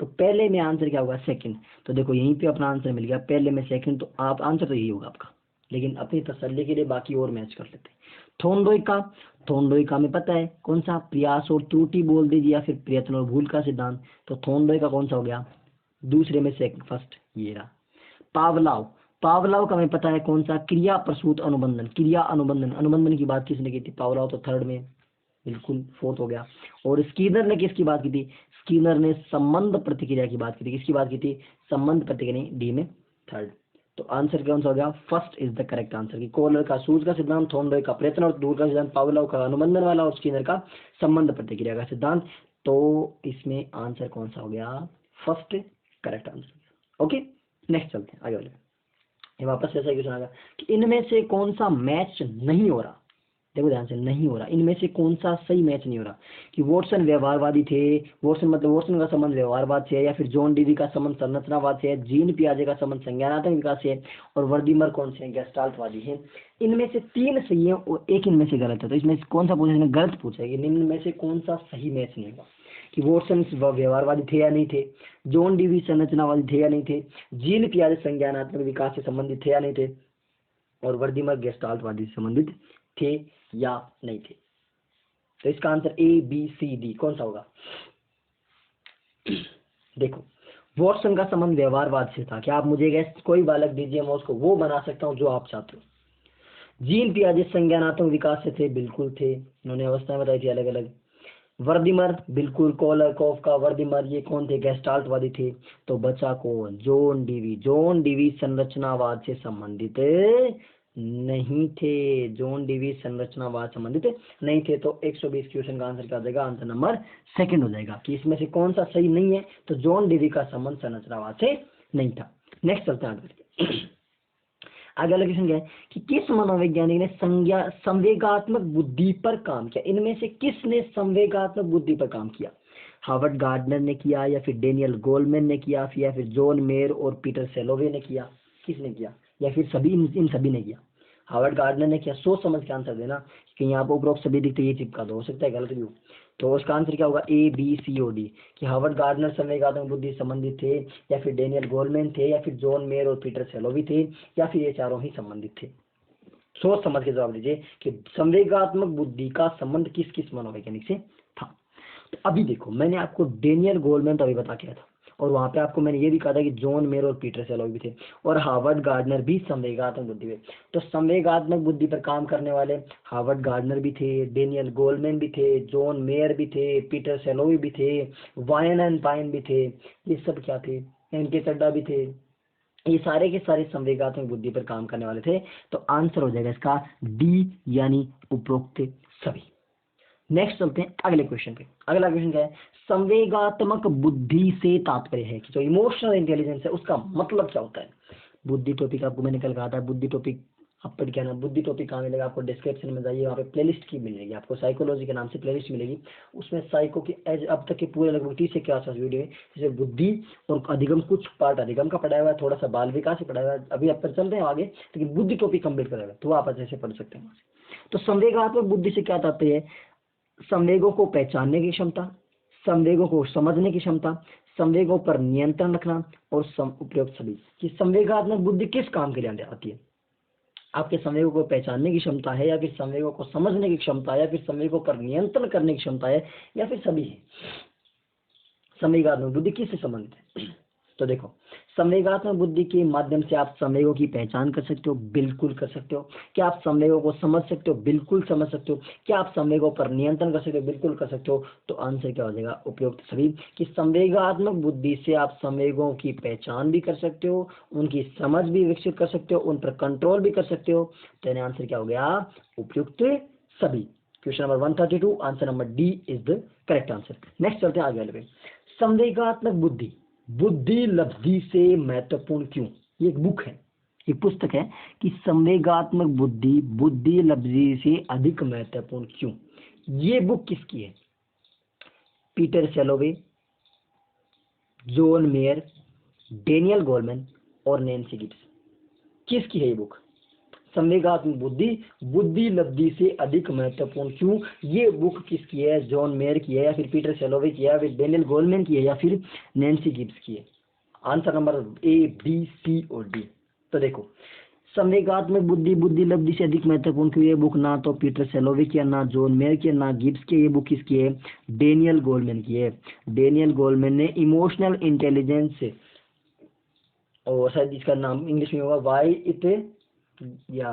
तो पहले में आंसर क्या होगा? सेकंड। तो देखो यहीं पे अपना आंसर मिल गया, पहले में सेकंड, तो आप आंसर तो यही होगा आपका। लेकिन अपनी तसल्ली के लिए बाकी और मैच कर लेते हैं। थॉर्नडाइक का हमें पता है कौन सा? प्रयास और त्रुटि बोल दीजिए, या फिर प्रयत्न और भूल का सिद्धांत। तो थॉर्नडाइक का कौन सा हो गया? दूसरे में सेकंड, फर्स्ट ये रहा। पावलोव का हमें पता है कौन सा? क्रिया प्रसूत अनुबंधन। क्रिया अनुबंधन, अनुबंधन की बात किसने की थी? पावलोव, तो थर्ड में, बिल्कुल फोर्थ हो गया। और स्किनर ने किसकी बात की थी? स्किनर ने संबंध प्रतिक्रिया की बात की थी। किसकी बात की थी? संबंध प्रतिक्रिया, डी में, थर्ड। तो आंसर कौन सा हो गया? First is the correct answer. की कोहलर का सूझ का सिद्धांत, थॉर्नडाइक का प्रयत्न और दूर का सिद्धांत, पावलोव का अनुबंधन वाला और स्किनर का संबंध प्रतिक्रिया का सिद्धांत। तो इसमें आंसर कौन सा हो गया? First correct answer. Okay, next चलते हैं आगे वाले। ये वापस ऐसा क्वेश्चन आएगा कि इनमें से कौन सा मैच नहीं हो रहा? देखो ध्यान से, नहीं हो रहा, इनमें से कौन सा सही मैच नहीं हो रहा? कि वॉटसन व्यवहारवादी थे, वॉटसन का संबंध व्यवहारवाद से है, या फिर जॉन डीवी का संबंध संरचनावाद से है, जीन पियाजे का संबंध संज्ञानात्मक विकास से है, और वर्दीमर कौन से हैं? गेस्टाल्टवादी हैं। इनमें से 3 सही है और एक इनमें से गलत है। तो इसमें कौन सा पूछा? गलत पूछा है कि निम्न में से कौन सा सही मैच नहीं होगा? कि वॉटसन व्यवहारवादी थे या नहीं थे, जॉन डीवी संरचनावादी थे या नहीं थे, जीन पियाजे संज्ञानात्मक विकास से संबंधित थे या नहीं थे, और वर्दीमर गेस्टाल्टवादी से संबंधित थे या नहीं थे। तो इसका आंसर ABCD कौन सा होगा? देखो वॉटसन का संबंध व्यवहारवाद से था कि आप मुझे कोई बालक दीजिए, मैं उसको वो बना सकता हूँ जो आप चाहते हो। जीन पियाजे संज्ञानात्मक विकास से थे, बिल्कुल थे, उन्होंने अवस्थाएं बताई थी अलग अलग। वर्दिमर, बिल्कुल, कोलर, कोफका, वर्दिमर, ये कौन थे? गेस्टाल्टवादी थे। तो बचा कौन? John Dewey. जॉन डीवी संरचनावाद से संबंधित नहीं थे। जॉन डीवी संरचनावाद संबंधित नहीं थे। तो 120 क्वेश्चन का आंसर क्या हो जाएगा? आंसर नंबर सेकंड हो जाएगा कि इसमें से कौन सा सही नहीं है। तो जॉन डीवी का संबंध संरचनावाद से नहीं था। नेक्स्ट चलते हैं आगे। आगे वाला क्वेश्चन क्या है कि किस मनोवैज्ञानिक ने संवेगात्मक बुद्धि पर काम किया? इनमें से किसने संवेगात्मक बुद्धि पर काम किया? हार्वर्ड गार्डनर ने किया, या फिर डेनियल गोलमैन ने किया, या फिर जॉन मेयर और पीटर सेलोवे ने किया? किसने किया? या फिर सभी, इन सभी ने किया? हार्वर्ड गार्डनर ने किया। सोच समझ के आंसर देना, कि यहाँ पर उपरोक्त सभी दिखते ये चिपका दो, हो सकता है गलत भी हो। तो उसका आंसर क्या होगा? ए, बी, सी और डी। कि हार्वर्ड गार्डनर संवेगात्मक बुद्धि संबंधित थे, या फिर डेनियल गोलमैन थे, या फिर जॉन मेयर और पीटर सेलोवी थे, या फिर ये चारों ही संबंधित थे। सोच समझ के जवाब दीजिए कि संवेगात्मक बुद्धि का संबंध किस किस मनोवैज्ञानिक से था। तो अभी देखो, मैंने आपको डेनियल गोलमैन तो अभी बता के था, और वहां पे आपको मैंने ये भी कहा था कि जॉन मेयर और पीटर सेलोवी भी थे, और हार्वर्ड गार्डनर भी संवेगात्मक बुद्धि में। तो संवेगात्मक बुद्धि पर काम करने वाले हार्वर्ड गार्डनर भी थे, डेनियल गोलमैन भी थे, जॉन मेयर भी थे, पीटर सेलोवी भी थे, वायन एंड पाइन भी थे। ये सब क्या थे? एनके चड्डा भी थे। ये सारे के सारे संवेगात्मक बुद्धि पर काम करने वाले थे। तो आंसर हो जाएगा इसका डी, यानी उपरोक्त सभी। नेक्स्ट चलते हैं अगले क्वेश्चन पे। अगला क्वेश्चन क्या है? संवेगात्मक बुद्धि से तात्पर्य है कि जो इमोशनल इंटेलिजेंस है उसका मतलब क्या होता है? बुद्धि टॉपिक आपको मैंने कल कहा था, बुद्धि टॉपिक आप पढ़ के आना। बुद्धि टॉपिक कहाँ मिलेगा आपको? डिस्क्रिप्शन में जाइए, वहाँ पे प्लेलिस्ट की मिलेगी आपको, साइकोलॉजी के नाम से प्लेलिस्ट मिलेगी। उसमें साइको की एज अब तक के पूरे लगभग 30 से 40 वीडियो है, जैसे बुद्धि और अधिगम, कुछ पार्ट अधिगम का पढ़ाया हुआ है, थोड़ा सा बाल विकास से पढ़ाया हुआ है। अभी आप पर चलते हैं आगे, लेकिन बुद्धि टॉपिक कंप्लीट करेगा तो आप अच्छे से पढ़ सकते हैं। तो संवेगात्मक बुद्धि से क्या तात्पर्य है? संवेगों को पहचानने की क्षमता, संवेगों को समझने की क्षमता, संवेगों पर नियंत्रण रखना और उपयुक्त सभी। कि संवेगात्मक बुद्धि किस काम के लिए आती है? आपके संवेगों को पहचानने की क्षमता है, या फिर संवेगों को समझने की क्षमता है, या फिर संवेगों पर नियंत्रण करने की क्षमता है, या फिर सभी है? संवेगात्मक बुद्धि किससे संबंधित है? तो देखो, संवेगात्मक बुद्धि के माध्यम से आप संवेगों की पहचान कर सकते हो, बिल्कुल कर सकते हो। क्या आप संवेगों को समझ सकते हो? बिल्कुल समझ सकते हो। क्या आप संवेगों पर नियंत्रण कर सकते हो? बिल्कुल कर सकते हो। तो आंसर क्या हो जाएगा? उपयुक्त सभी। कि संवेगात्मक बुद्धि से आप संवेगों की पहचान भी कर सकते हो, उनकी समझ भी विकसित कर सकते हो, उन पर कंट्रोल भी कर सकते हो। तो आंसर क्या हो गया? उपयुक्त सभी। Question number 132, answer number D is the correct answer. Next चलते हैं आगे वाले पे। संवेगात्मक बुद्धि बुद्धि लब्धि से महत्वपूर्ण क्यों? ये एक बुक है, एक पुस्तक है कि संवेगात्मक बुद्धि बुद्धि लब्धि से अधिक महत्वपूर्ण क्यों। ये बुक किसकी है? Peter Salovey, John Mayer, Daniel Goleman और नैन्सी गिब्स। किसकी है ये बुक? संवेगात्मक बुद्धि बुद्धि लब्धि से अधिक महत्वपूर्ण क्यों, ये बुक किसकी है? जॉन मेयर की है, या फिर पीटर सेलोवे की है, या फिर डेनियल गोलमैन की है, या फिर नैन्सी गिब्स की है? Answer number A, B, C और डी। तो देखो, संवेगात्मक बुद्धि बुद्धि लब्धि से अधिक महत्वपूर्ण क्यों, ये बुक ना तो पीटर सेलोवे की है, ना जॉन मेयर की है, ना गिब्स की है। ये बुक किसकी है? डेनियल गोलमैन की है। डेनियल गोलमैन ने इमोशनल इंटेलिजेंस, और शायद इसका नाम इंग्लिश में होगा वाई इट, या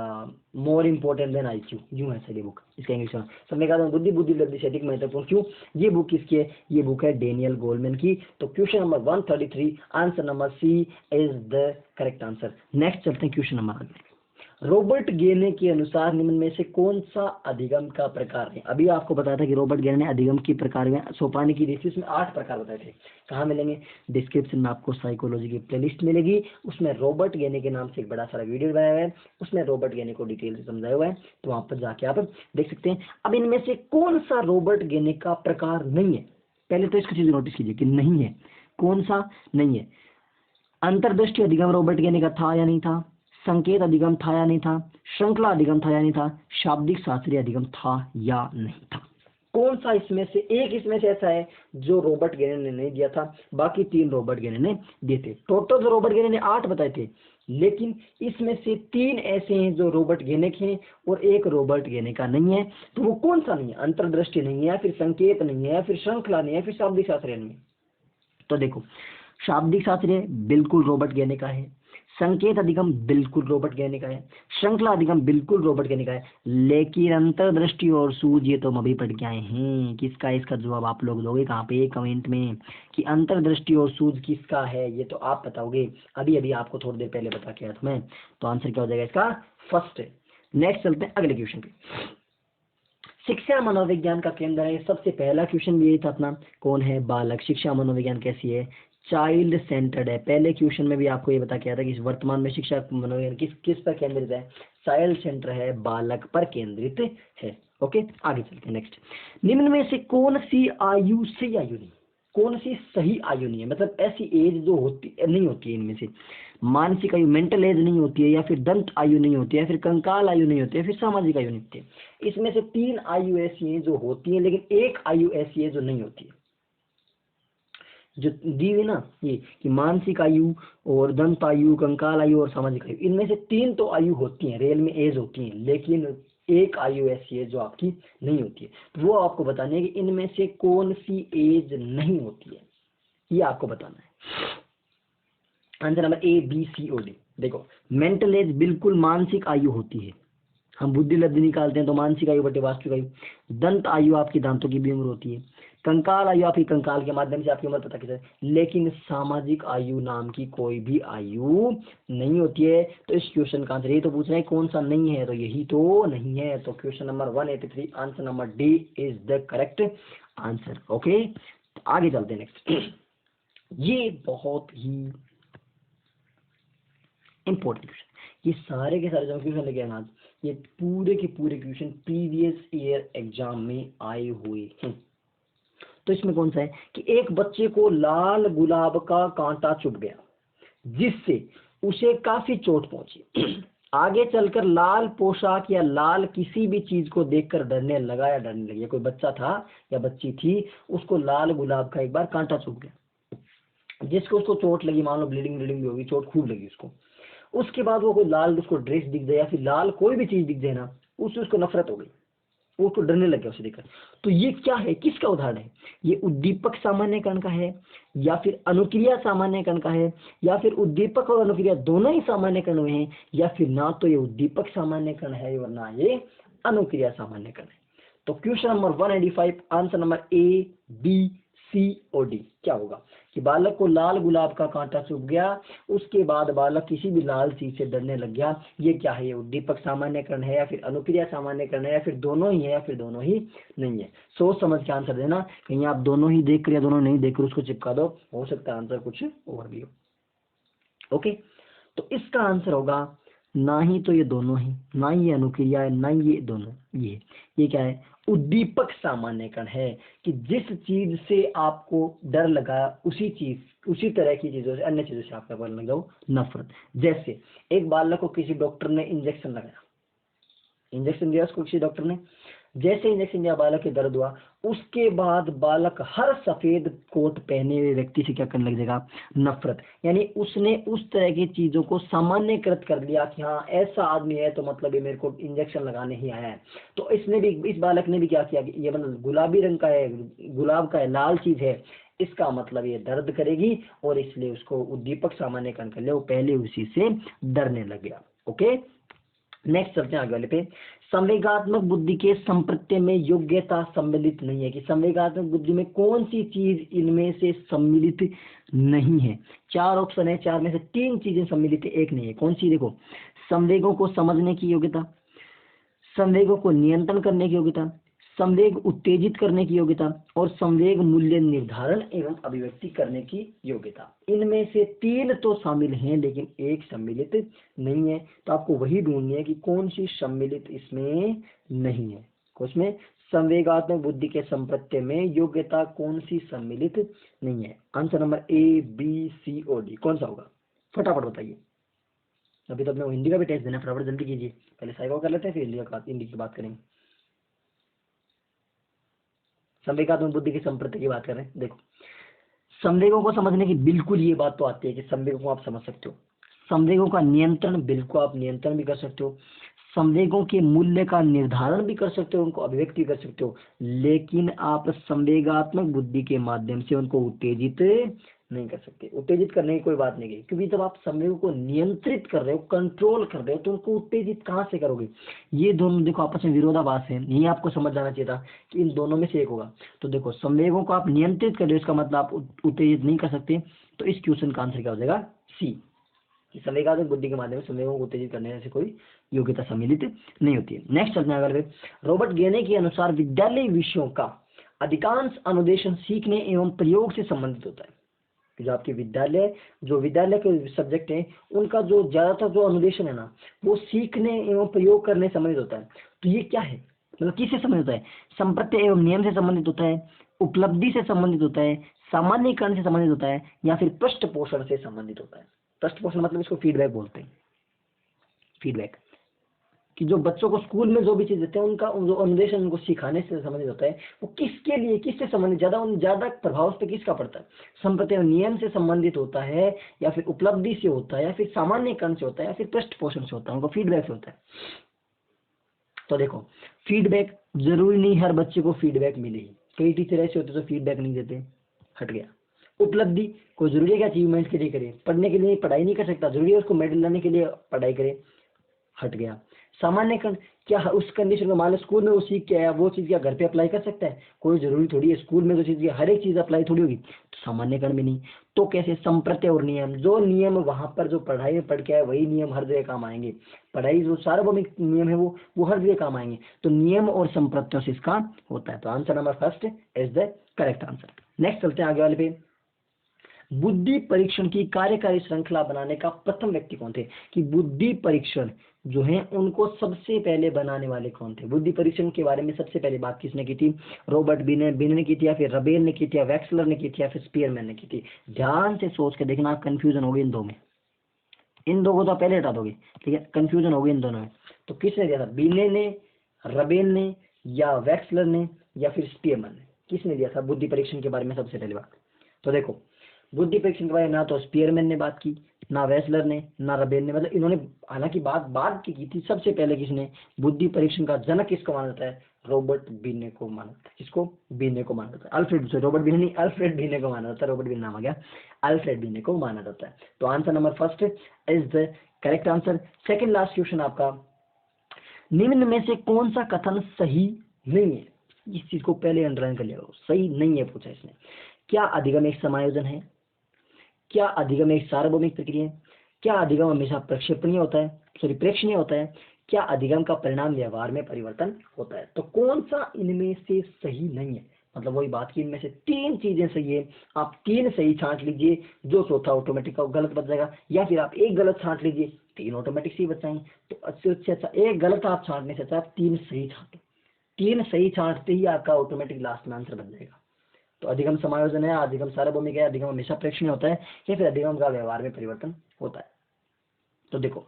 मोर इम्पोर्टेंट देन IQ, यूं है सर ये बुक, इसका इंग्लिश में। संवेगात्मक बुद्धि बुद्धि लब्धि से अधिक महत्वपूर्ण क्यों, ये बुक किसकी है? ये बुक है डेनियल गोलमैन की। तो question number 133, answer number C is the correct answer. Next चलते हैं क्वेश्चन नंबर आगे। रॉबर्ट गेने के अनुसार निम्न में से कौन सा अधिगम का प्रकार है? अभी आपको बताया था कि रॉबर्ट गेने ने अधिगम की प्रकार में सोपाने की रीति, उसमें 8 प्रकार बताए थे। कहाँ मिलेंगे? डिस्क्रिप्शन में आपको साइकोलॉजी की प्लेलिस्ट मिलेगी, उसमें रॉबर्ट गेने के नाम से एक बड़ा सारा वीडियो बनाया हुआ है, उसमें रॉबर्ट गेने को डिटेल से समझाया हुआ है, तो वहां पर जाके आप देख सकते हैं। अब इनमें से कौन सा रॉबर्ट गेने का प्रकार नहीं है? पहले तो इसको चीज नोटिस कीजिए कि नहीं है, कौन सा नहीं है। अंतर्दृष्टि अधिगम रॉबर्ट गेने का था या नहीं था? संकेत अधिगम था या नहीं था? श्रृंखला अधिगम था या नहीं था? शाब्दिक शास्त्रीय अधिगम था या नहीं था? कौन सा इसमें से एक, इसमें से ऐसा है जो रॉबर्ट गेने ने नहीं दिया था, बाकी 3 रॉबर्ट गेने ने दिए थे। टोटल जो रॉबर्ट गेने ने 8 बताए थे, लेकिन इसमें से 3 ऐसे हैं जो रॉबर्ट गेने के हैं और एक रॉबर्ट गेने का नहीं है। तो वो कौन सा नहीं है? अंतर्दृष्टि नहीं है, फिर संकेत नहीं है, फिर श्रृंखला नहीं है, फिर शाब्दिक शास्त्रीय नहीं है। तो देखो, शाब्दिक शास्त्रीय बिल्कुल रॉबर्ट गेने का है। संकेत अधिगम बिल्कुल रॉबर्ट गेने का है। श्रृंखला अधिगम बिल्कुल रॉबर्ट गेने का है। लेकिन अंतर्दृष्टि और सूझ ये तो हम अभी पढ़ के आए हैं। किसका इसका जवाब आप लोग दोगे कहाँ पे? कमेंट में कि अंतर्दृष्टि और सूझ किसका है, ये तो आप बताओगे। अभी अभी आपको थोड़ी देर पहले बता के आया था मैं। तो आंसर क्या हो जाएगा इसका? फर्स्ट है। नेक्स्ट चलते हैं अगले क्वेश्चन पे। शिक्षा मनोविज्ञान का केंद्र है। सबसे पहला क्वेश्चन भी यही था अपना, कौन है? बालक। शिक्षा मनोविज्ञान कैसी है? चाइल्ड सेंटर्ड है। पहले क्वेश्चन में भी आपको ये बता के आया था कि वर्तमान में शिक्षा मनोविज्ञान किस किस पर केंद्रित है? चाइल्ड सेंटर है, बालक पर केंद्रित है। ओके, आगे चलते हैं नेक्स्ट। निम्न में से कौन सी आयु सही आयु नहीं, कौन सी सही आयु नहीं है? मतलब ऐसी एज जो होती नहीं होती है इनमें से। मानसिक आयु, मेंटल एज नहीं होती है, या फिर दंत आयु नहीं होती है, फिर कंकाल आयु नहीं होती है, फिर सामाजिक आयु नहीं होती है। इसमें से 3 आयु ऐसी हैं जो होती है, लेकिन एक आयु ऐसी है जो नहीं होती है। जो दी हुई ना ये कि मानसिक आयु और दंत आयु, कंकाल आयु और सामाजिक आयु, इनमें से 3 तो आयु होती हैं, रियल में एज होती हैं, लेकिन एक आयु ऐसी है जो आपकी नहीं होती है। तो वो आपको बतानी है कि इनमें से कौन सी एज नहीं होती है, ये आपको बताना है। Answer number A B C or D. देखो, मेंटल एज बिल्कुल मानसिक आयु होती है। हम बुद्धि लब्धि निकालते हैं तो मानसिक आयु बटे वास्तविक आयु। दंत आयु आपकी दांतों की भी उम्र होती है। कंकाल आयु आपकी कंकाल के माध्यम से आपकी उम्र पता चलती है। लेकिन सामाजिक आयु नाम की कोई भी आयु नहीं होती है। तो इस क्वेश्चन का आंसर, ये तो पूछ रहे हैं कौन सा नहीं है, तो यही तो नहीं है। तो question number 183, answer number D is the correct answer. Okay, आगे चलते हैं नेक्स्ट। ये बहुत ही इंपॉर्टेंट क्वेश्चन, ये सारे के सारे जो क्वेश्चन लेके आना, ये पूरे के पूरे क्वेश्चन प्रीवियस ईयर एग्जाम में आए हुए हैं। तो इसमें कौन सा है कि एक बच्चे को लाल गुलाब का कांटा चुभ गया, जिससे उसे काफी चोट पहुंची। आगे चलकर लाल पोशाक या लाल किसी भी चीज को देखकर डरने लगा या डरने लगी। कोई बच्चा था या बच्ची थी, उसको लाल गुलाब का एक बार कांटा चुभ गया, जिसको उसको चोट लगी, मान लो ब्लीडिंग ब्लीडिंग भी होगी, चोट खूब लगी उसको। उसके बाद वो कोई लाल उसको ड्रेस दिख जाए या फिर लाल कोई भी चीज दिख जाए ना, उससे उसको नफरत हो गई, वो उसको डरने लग गया उसे देखकर। तो ये क्या है, किसका उदाहरण है? ये उद्दीपक सामान्यकरण का है, या फिर अनुक्रिया सामान्यकरण का है, या फिर उद्दीपक और अनुक्रिया दोनों ही सामान्यकरण में है, या फिर ना तो ये उद्दीपक सामान्यकरण है और ना ये अनुक्रिया सामान्यकरण है। तो question number 185, answer number A B C और डी क्या होगा कि बालक को लाल गुलाब का कांटा चुभ गया, उसके बाद बालक किसी भी लाल चीज से डरने लग गया। ये क्या है? ये उद्दीपक सामान्यकरण है, या फिर अनुक्रिया सामान्यकरण है, या फिर दोनों ही है, या फिर दोनों ही नहीं है। सोच समझ के आंसर देना, कहीं आप दोनों ही देख कर या दोनों नहीं देख कर उसको चिपका दो, हो सकता है आंसर कुछ और भी हो। ओके, तो इसका आंसर होगा ना ही तो ये दोनों ही, ना ही ये अनुक्रिया है, ना ही ये दोनों। ये क्या है? उद्दीपक सामान्यकरण है कि जिस चीज से आपको डर लगा, उसी तरह की चीजों से, अन्य चीजों से आपका डर लगा नफरत। जैसे एक बालक को किसी डॉक्टर ने इंजेक्शन लगाया, इंजेक्शन दिया उसको किसी डॉक्टर ने, जैसे इंजेक्शन दिया बालक के दर्द हुआ, उसके बाद बालक हर सफेद कोट पहने हुए व्यक्ति से क्या करने लग जाएगा? नफरत। यानी उसने उस तरह की चीजों को सामान्यकृत कर दिया कि हाँ ऐसा आदमी है तो मतलब ये मेरे को इंजेक्शन लगाने ही आया है। तो इसने भी, इस बालक ने भी क्या किया कि ये मतलब गुलाबी रंग का है, गुलाब का है, लाल चीज है, इसका मतलब ये दर्द करेगी, और इसलिए उसको उद्दीपक सामान्यकरण कर लिया, वो पहले उसी से डरने लग गया। ओके, नेक्स्ट चलते हैं आगे वाले पे। संवेगात्मक बुद्धि के संप्रत्यय में योग्यता सम्मिलित नहीं है कि संवेगात्मक बुद्धि में कौन सी चीज इनमें से सम्मिलित नहीं है? 4 ऑप्शन है, 4 में से 3 चीजें सम्मिलित है, एक नहीं है। कौन सी? देखो, संवेगों को समझने की योग्यता, संवेगों को नियंत्रण करने की योग्यता, संवेग उत्तेजित करने की योग्यता, और संवेग मूल्य निर्धारण एवं अभिव्यक्ति करने की योग्यता। इनमें से 3 तो शामिल हैं, लेकिन एक सम्मिलित नहीं है। तो आपको वही ढूंढनी है कि कौन सी सम्मिलित इसमें नहीं है। उसमें संवेगात्मक बुद्धि के संप्रत्यय में योग्यता कौन सी सम्मिलित नहीं है? Answer number A B C और डी कौन सा होगा? फटाफट बताइए। अभी तो अपने हिंदी का भी टेस्ट देना, फटाफट जल्दी कीजिए। पहले साइको कर लेते हैं, फिर हिंदी की बात करेंगे। संवेगात्मक बुद्धि के संप्रत्यय की बात कर रहे हैं। देखो, संवेगों को समझने की बिल्कुल ये बात तो आती है कि संवेगों को आप समझ सकते हो, संवेगों का नियंत्रण बिल्कुल आप नियंत्रण भी कर सकते हो, संवेगों के मूल्य का निर्धारण भी कर सकते हो, उनको अभिव्यक्ति कर सकते हो, लेकिन आप संवेगात्मक बुद्धि के माध्यम से उनको उत्तेजित नहीं कर सकते। उत्तेजित करने की कोई बात नहीं है, क्योंकि जब आप संवेगों को नियंत्रित कर रहे हो, कंट्रोल कर रहे हो, तो उनको उत्तेजित कहाँ से करोगे? ये दोनों देखो आपस में विरोधाभास है, यही आपको समझ जाना चाहिए था कि इन दोनों में से एक होगा। तो देखो संवेगों को आप नियंत्रित कर रहे हो, इसका मतलब आप उत्तेजित नहीं कर सकते। तो इस क्वेश्चन का आंसर क्या हो जाएगा? सी। संवेगात्मक बुद्धि के माध्यम से संवेगों को उत्तेजित करने से कोई योग्यता सम्मिलित नहीं होती है। नेक्स्ट चलते हैं अगर रॉबर्ट गेने के अनुसार विद्यालय विषयों का अधिकांश अनुदेशन सीखने एवं प्रयोग से संबंधित होता है। जो आपके विद्यालय के सब्जेक्ट हैं, उनका जो ज्यादातर जो अनुदेशन है ना, वो सीखने एवं प्रयोग करने से संबंधित होता है। तो ये क्या है, मतलब किससे संबंधित होता है? संप्रत्यय एवं नियम से संबंधित होता है, उपलब्धि से संबंधित होता है, सामान्यीकरण से संबंधित होता है, या फिर पृष्ठ पोषण से संबंधित होता है। पृष्ठ पोषण मतलब इसको फीडबैक बोलते हैं। फीडबैक कि जो बच्चों को स्कूल में जो भी चीज देते हैं, उनका जो अनुदेशन उनको सिखाने से संबंधित होता है, वो किसके लिए, किससे संबंधित, ज्यादा प्रभाव उस पर किसका पड़ता है? संप्रत्यय नियम से संबंधित होता है, या फिर उपलब्धि से होता है, या फिर सामान्यीकरण से होता है, या फिर पृष्ठ पोषण से होता है, उनको फीडबैक से होता है। तो देखो फीडबैक जरूरी नहीं हर बच्चे को फीडबैक मिले ही, कई टीचर ऐसे होते जो फीडबैक नहीं देते, हट गया। उपलब्धि को जरूरी है कि अचीवमेंट के लिए करे, पढ़ने के लिए पढ़ाई नहीं कर सकता, जरूरी है उसको मेडल लाने के लिए पढ़ाई करे, हट गया। सामान्यकरण, क्या उस कंडीशन में मान लो स्कूल में वो सीख के आया, वो चीज क्या घर पे अप्लाई कर सकता है? कोई जरूरी थोड़ी है स्कूल में जो चीज हर एक चीज अप्लाई थोड़ी होगी, तो सामान्यकरण में नहीं। तो कैसे? संप्रत्यय और नियम, जो नियम वहां पर जो पढ़ाई में पढ़ के आए वही नियम हर जगह काम आएंगे। पढ़ाई जो सार्वभौमिक नियम है वो हर जगह काम आएंगे। तो नियम और संप्रत्यय से इसका होता है। तो answer number first is the correct answer. Next चलते हैं आगे वाले पे। बुद्धि परीक्षण की कार्यकारी श्रृंखला बनाने का प्रथम व्यक्ति कौन थे? कि बुद्धि परीक्षण जो है उनको सबसे पहले बनाने वाले कौन थे? बुद्धि परीक्षण के बारे में सबसे पहले बात किसने की थी? रॉबर्ट बिने ने की थी, या फिर रबेल ने की थी, या वेक्सलर ने की थी, या फिर स्पीयरमैन ने की थी? ध्यान से सोच के देखना, कंफ्यूजन होगी इन दो में। इन दो को तो पहले हटा दोगे, ठीक है, कंफ्यूजन होगी इन दोनों में। तो किसने दिया था? बिने ने, रबेल ने, या वेक्सलर ने, या फिर स्पीयरमैन ने? किसने दिया था बुद्धि परीक्षण के बारे में सबसे पहले बात? तो देखो बुद्धि परीक्षण के बारे में ना तो स्पीयरमैन ने बात की, ना वेस्लर ने, ना रबेल ने, मतलब इन्होंने हालांकि बात की थी। सबसे पहले किसने बुद्धि परीक्षण का जनक किसको माना जाता है? रॉबर्ट बिने को माना जाता है। किसको? बिने को माना जाता है। रॉबर्ट बिने नहीं, अल्फ्रेड बिने को माना जाता है। रॉबर्ट बिने नाम आ गया, अल्फ्रेड बिने को माना जाता है। तो answer number first is the correct answer. Second last question आपका, निम्न में से कौन सा कथन सही नहीं है? इस चीज को पहले अंडरलाइन कर लिया, सही नहीं है पूछा इसने। क्या अधिगम एक समायोजन है? क्या अधिगम एक सार्वभौमिक प्रक्रिया है? क्या अधिगम हमेशा प्रक्षेपणीय होता है, प्रेक्षणीय होता है? क्या अधिगम का परिणाम व्यवहार में परिवर्तन होता है? तो कौन सा इनमें से सही नहीं है? मतलब वही बात की इनमें से तीन चीजें सही है, आप तीन सही छांट लीजिए, जो चौथा ऑटोमेटिक गलत बच जाएगा, या फिर आप एक गलत छांट लीजिए, तीन ऑटोमेटिक सही बच जाएंगे। तो अच्छे अच्छा एक गलत आप छांटने से अच्छा आप तीन सही छांटो, तीन सही छांटते ही आपका ऑटोमेटिक लास्ट में आंसर बन जाएगा। तो अधिगम समायोजन है, अधिगम सार्वभौमिक है, अधिगम हमेशा प्रेक्षणीय होता है, या फिर अधिगम का व्यवहार में परिवर्तन होता है? तो देखो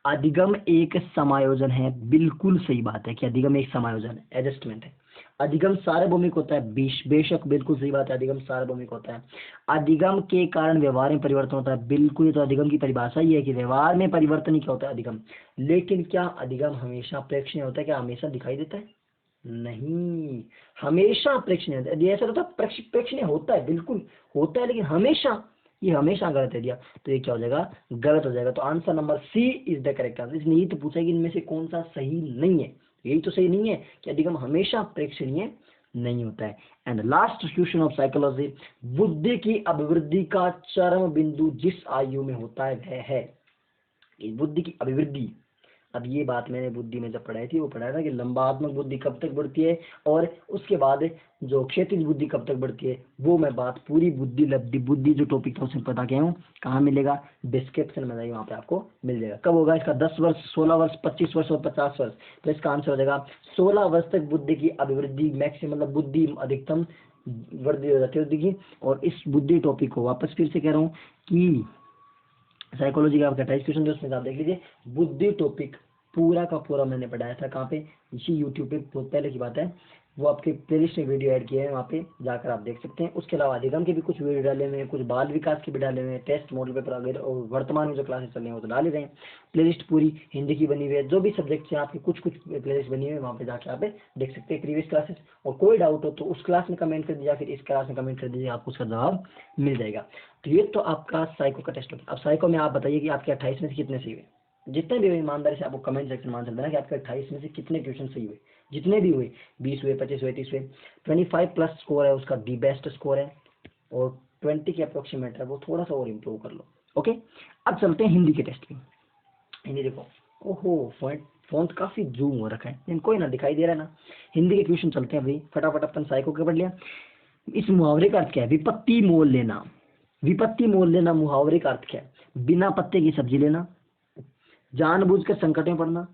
अधिगम एक समायोजन है, बिल्कुल सही बात है कि अधिगम एक समायोजन है, एडजस्टमेंट है। अधिगम सार्वभौमिक होता है, बेशक बिल्कुल सही बात है, अधिगम सार्वभौमिक होता है। अधिगम के कारण व्यवहार में परिवर्तन होता है, बिल्कुल। तो अधिगम की परिभाषा ये है कि व्यवहार में परिवर्तन ही क्या होता है? अधिगम। लेकिन क्या अधिगम हमेशा प्रेक्षणीय होता है? क्या हमेशा दिखाई देता है? नहीं, हमेशा प्रेक्षणीय होता है। ऐसा होता है प्रेक्षणीय होता है, बिल्कुल होता है, लेकिन हमेशा, ये हमेशा गलत है दिया, तो ये क्या हो जाएगा? गलत हो जाएगा। तो answer number C is the correct answer. इसने यही तो पूछा कि इनमें से कौन सा सही नहीं है, यही तो सही नहीं है कि अधिगम हमेशा प्रेक्षणीय नहीं होता है। And last question of psychology, बुद्धि की अभिवृद्धि का चरम बिंदु जिस आयु में होता है वह है? बुद्धि की अभिवृद्धि, अब ये बात मैंने बुद्धि में जब पढ़ाई थी, वो पढ़ाया था कि लंबात्मक बुद्धि कब तक बढ़ती है, और उसके बाद जो क्षैतिज बुद्धि कब तक बढ़ती है, वो मैं बात पूरी बुद्धि लब्धि बुद्धि जो टॉपिक था उसमें पता क्या हूँ। कहाँ मिलेगा? डिस्क्रिप्शन में जाइए, वहाँ पे आपको मिल जाएगा। कब होगा इसका? 10 वर्ष, 16 वर्ष, 25 वर्ष और 50 वर्ष। तो इसका आंसर हो जाएगा 16 वर्ष तक बुद्धि की अभिवृद्धि मैक्सिमम, मतलब बुद्धि अधिकतम वृद्धि हो जाती है बुद्धि की। और इस बुद्धि टॉपिक को वापस फिर से कह रहा हूँ कि साइकोलॉजी का आपका 28 क्वेश्चन, उसमें आप देख लीजिए बुद्धि टॉपिक पूरा का पूरा मैंने पढ़ाया था। कहाँ पे? इसी यूट्यूब पे, बहुत पहले की बात है, वो आपके प्लेलिस्ट में वीडियो ऐड किए हैं, वहाँ पे जाकर आप देख सकते हैं। उसके अलावा अधिगम के भी कुछ वीडियो डाले हुए हैं, कुछ बाल विकास के भी डाले हुए हैं, टेस्ट मॉडल पेपर वगैरह, और वर्तमान में जो क्लासेस चल रही हैं वो तो डाल ही रहे हैं। प्लेलिस्ट पूरी हिंदी की बनी हुई है, जो भी सब्जेक्ट हैं आपकी कुछ कुछ प्लेलिस्ट बनी हुई है, वहाँ पे जाके आप देख सकते हैं प्रीवियस क्लासेस। और कोई डाउट हो तो उस क्लास में कमेंट कर दीजिए या फिर इस क्लास में कमेंट कर दीजिए, आपको उसका जवाब मिल जाएगा। तो ये तो आपका साइको का टेस्ट हो गया। अब साइको में आप बताइए कि आपके 28 में से कितने सही हुए। जितने भी हुए ईमानदारी से आपको कमेंट सेक्शन में आंसर देना कि आपके 28 में से कितने क्वेश्चन सही हुए। जितने भी हुए, 20 हुए, 25 हुए, 30 हुए, 25 प्लस स्कोर है उसका दी बेस्ट स्कोर है, और 20 के अप्रोक्सीमेट है, वो थोड़ा सा और इम्प्रूव कर लो। ओके, अब चलते हैं हिंदी के टेस्ट पे। हिंदी देखो, ओहो फोन काफी जूम हो रखा है, लेकिन कोई ना, दिखाई दे रहा है ना। हिंदी के क्वेश्चन चलते हैं भाई, फटाफट अपन साइको के पढ़ लिया। इस मुहावरे का अर्थ क्या है? विपत्ति मोल लेना। विपत्ति मोल लेना मुहावरे का अर्थ क्या है? बिना पत्ते की सब्जी लेना, जानबूझकर संकट में पड़ना,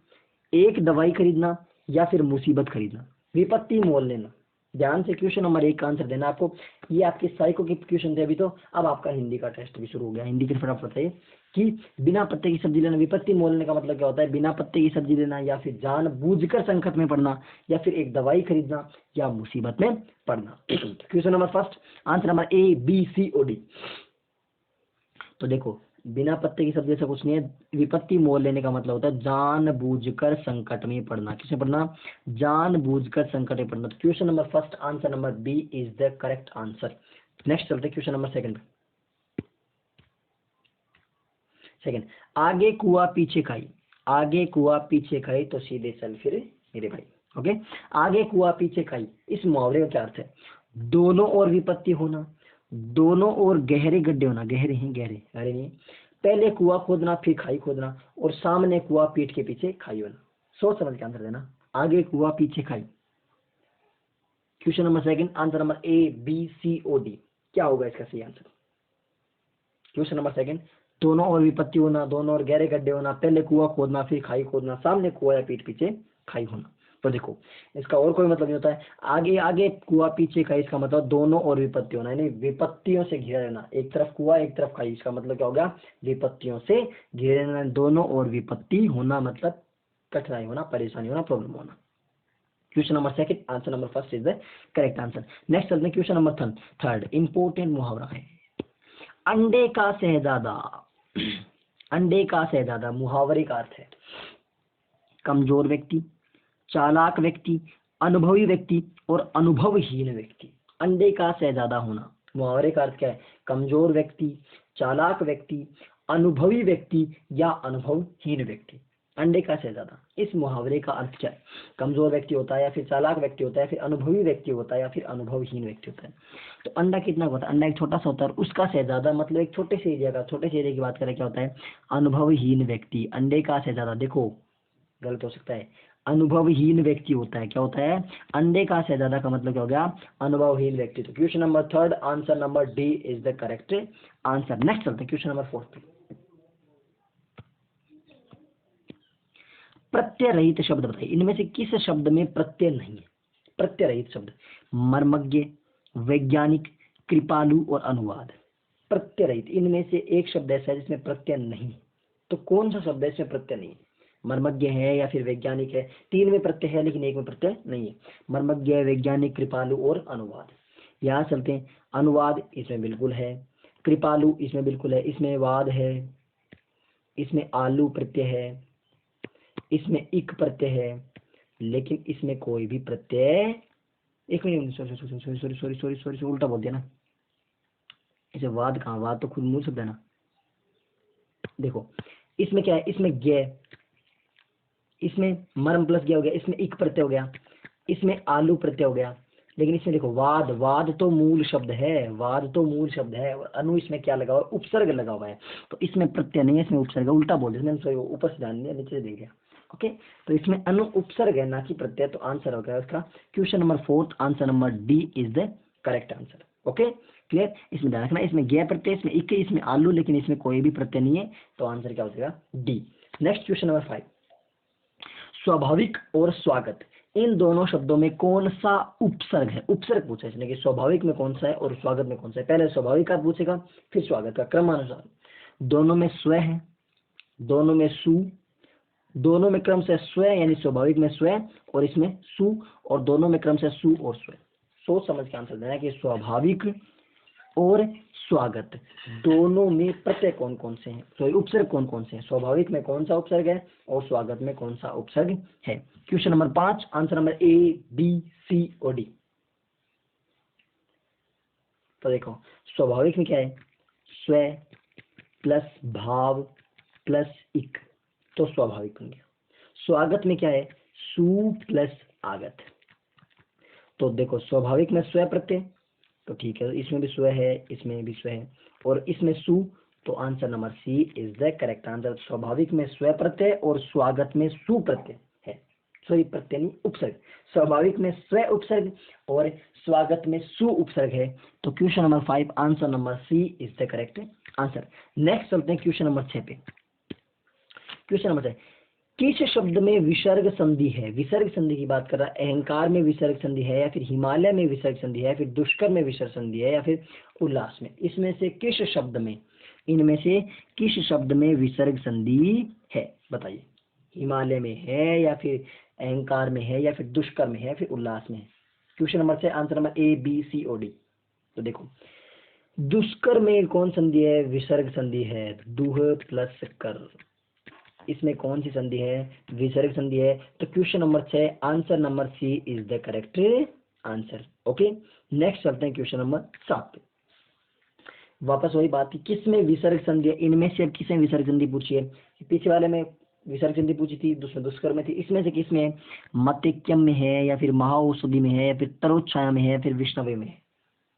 एक दवाई खरीदना, या फिर मुसीबत खरीदना। विपत्ति मोल लेना। ध्यान से क्वेश्चन नंबर 1 का आंसर देना आपको। ये आपके साइको के क्वेश्चन थे अभी तो, अब आपका हिंदी का टेस्ट भी शुरू हो गया। हिंदी के फटाफट बताइए कि बिना पत्ते की सब्जी लेना, विपत्ति मोल लेने का मतलब क्या होता है? बिना पत्ते की सब्जी लेना, या फिर जानबूझकर संकट में पड़ना, या फिर एक दवाई खरीदना, या मुसीबत में पड़ना। Question number first, answer number ABCOD। तो देखो, बिना पत्ते की सब्जी से कुछ नहीं है। विपत्ति मोल लेने का मतलब होता है जानबूझकर संकट में पड़ना। किसमें पड़ना? जानबूझकर संकट में पड़ना। तो question number first, answer number B is the correct answer. Next चलते हैं क्वेश्चन नंबर सेकंड। सेकंड, आगे कुआ पीछे खाई। आगे कुआ पीछे खाई तो सीधे चल फिर मेरे भाई। ओके, आगे कुआ पीछे खाई, इस मुहावरे का क्या अर्थ है? दोनों ओर विपत्ति होना, दोनों ओर गहरे गड्ढे होना। गहरे हैं, गहरे अरे नहीं। पहले कुआ खोदना, फिर खाई खोदना, और सामने कुआ, पीठ के पीछे खाई होना। सोच समझ के आंसर देना। आगे कुआ पीछे खाई। Question number second, answer number ABCOD। क्या होगा इसका सही आंसर? क्वेश्चन नंबर सेकंड, दोनों ओर विपत्ति होना, दोनों ओर गहरे गड्ढे होना, पहले कुआ खोदना, फिर खाई खोदना, सामने कुआ या पीठ पीछे खाई होना। तो देखो, इसका और कोई मतलब नहीं होता है। आगे आगे कुआ पीछे खाई, इसका मतलब दोनों ओर विपत्ति होना, यानी विपत्तियों से घिरा रहना। एक तरफ कुआ एक तरफ खाई, इसका मतलब क्या होगा? विपत्तियों से घिरे रहना। दोनों ओर विपत्ति होना मतलब कठिनाई होना, परेशानी होना, प्रॉब्लम होना। Question number second, answer number first is the correct answer. Next चलते हैं क्वेश्चन नंबर थर्ड। इंपोर्टेंट मुहावरा है अंडे का शहजादा। अंडे का शहजादा मुहावरे का अर्थ है कमजोर व्यक्ति, चालाक व्यक्ति, अनुभवी व्यक्ति, और अनुभवहीन व्यक्ति। अंडे का शहजादा होना, मुहावरे का अर्थ क्या है? कमजोर व्यक्ति, चालाक व्यक्ति, अनुभवी व्यक्ति, या अनुभवहीन व्यक्ति। अंडे का शहजादा, इस मुहावरे का अर्थ क्या है? कमजोर व्यक्ति होता है, या फिर चालाक व्यक्ति होता है, फिर अनुभवी व्यक्ति होता है, या फिर अनुभवहीन व्यक्ति होता है। तो अंडा कितना होता है? अंडा एक छोटा सा होता है, और उसका शहजादा मतलब एक छोटे से एरिया का, छोटे से एरिया की बात करें क्या होता है? अनुभवहीन व्यक्ति। अंडे का शहजादा, देखो गलत हो सकता है, अनुभवहीन व्यक्ति होता है। क्या होता है? अंडे का शहजादा का मतलब क्या हो गया? अनुभवहीन व्यक्ति। तो question number third, answer number D is the correct answer. Next चलते हैं क्वेश्चन नंबर फोर्थ। प्रत्यय रहित शब्द बताइए, इनमें से किस शब्द में प्रत्यय नहीं है? प्रत्यय रहित शब्द, मर्मज्ञ, वैज्ञानिक, कृपालु, और अनुवाद। प्रत्यय रहित, इनमें से एक शब्द ऐसा है जिसमें प्रत्यय नहीं। तो कौन सा शब्द है इसमें प्रत्यय नहीं है? मर्मज्ञ है, या फिर वैज्ञानिक है। तीन में प्रत्यय है लेकिन एक में प्रत्यय नहीं है। मर्मज्ञ, वैज्ञानिक, कृपालु, और अनुवाद। यहाँ चलते हैं। अनुवाद इसमें बिल्कुल है, कृपालु इसमें बिल्कुल है, इसमें वाद है, इसमें आलू प्रत्यय है, इसमें इक प्रत्यय है, लेकिन इसमें कोई भी प्रत्यय, एक minute, sorry sorry sorry sorry sorry sorry sorry, उल्टा बोल दिया ना। इसे वाद कहाँ? वाद तो खुद मूल शब्द है ना। देखो, इसमें क्या है? इसमें ज्ञ, इसमें मर्म प्लस ज्ञ हो गया, इसमें इक प्रत्यय हो गया, इसमें आलू प्रत्यय हो गया, लेकिन इसमें देखो वाद, वाद तो मूल शब्द है, वाद तो मूल शब्द है, और अनु इसमें क्या लगा हुआ है? उपसर्ग लगा हुआ है। तो इसमें प्रत्यय नहीं है, इसमें उपसर्ग। उल्टा बोल दिया मैंने, ऊपर से ध्यान दिया, नीचे से देख गया। ओके, तो इसमें अनु उपसर्ग है, ना कि प्रत्यय। तो आंसर हो गया उसका question number fourth, answer number D is the correct answer. Okay, clear? इसमें ध्यान रखना, इसमें ज्ञ प्रत्यय, इसमें इक, इसमें आलू, लेकिन इसमें कोई भी प्रत्यय नहीं है। तो आंसर क्या हो जाएगा? डी। Next question number 5। स्वाभाविक और स्वागत, इन दोनों शब्दों में कौन सा उपसर्ग है? उपसर्ग पूछा इसने कि स्वाभाविक में कौन सा है और स्वागत में कौन सा है। पहले स्वाभाविक का पूछेगा, फिर स्वागत का, क्रमानुसार। दोनों में स्व है, दोनों में सु, दोनों में क्रम से स्व यानी स्वाभाविक में स्व और इसमें सु, और दोनों में क्रम से सु और स्व। सोच समझ के आंसर देना है कि स्वाभाविक और स्वागत दोनों में प्रत्यय कौन कौन से हैं, सॉरी उपसर्ग कौन कौन से हैं, स्वाभाविक में कौन सा उपसर्ग है और स्वागत में कौन सा उपसर्ग है। Question number 5, answer number A, B, C और डी। तो देखो स्वाभाविक में क्या है, स्व प्लस भाव प्लस इक, तो स्वाभाविक बन गया। स्वागत में क्या है, सु प्लस आगत। तो देखो स्वाभाविक में स्व प्रत्यय, तो ठीक है, इसमें भी स्व है, इसमें भी स्व है, और इसमें सु, तो answer number C is the correct answer. स्वाभाविक में स्व प्रत्यय और स्वागत में सु प्रत्यय है, सॉरी प्रत्यय नहीं उपसर्ग। स्वाभाविक में स्व उपसर्ग और स्वागत में सु उपसर्ग है, तो question number 5 answer number C is the correct answer. Next चलते हैं क्वेश्चन नंबर 6 पे। क्वेश्चन नंबर 6, किस शब्द में विसर्ग संधि है। विसर्ग संधि की बात कर रहा है, अहंकार में विसर्ग संधि है, या फिर हिमालय में विसर्ग संधि है, या फिर दुष्कर में विसर्ग संधि है, या फिर उल्लास में। इसमें से किस शब्द में, इनमें से किस शब्द में विसर्ग संधि है, बताइए। हिमालय में है, या फिर अहंकार में है, या फिर दुष्कर में है, या फिर उल्लास में है। Question number 6 answer number A, B, C और डी। तो देखो दुष्कर में कौन संधि है, विसर्ग संधि है, दुह प्लस कर। इसमें कौन सी संधि है, विसर्ग संधि है। तो question number 6 answer number C is the correct answer. Okay, next चलते हैं क्वेश्चन नंबर 7 पे। वापस वही बात थी, किस में विसर्ग संधि है, इनमें से अब किसमें विसर्ग संधि पूछी है। पीछे वाले में विसर्ग संधि पूछी थी, दूसरे दुष्कर में थी। इसमें से किस में है, मतेक्यम में है, या फिर महाऔषधि में है, या फिर तरोच्छाया में है, या फिर विष्णवे में है।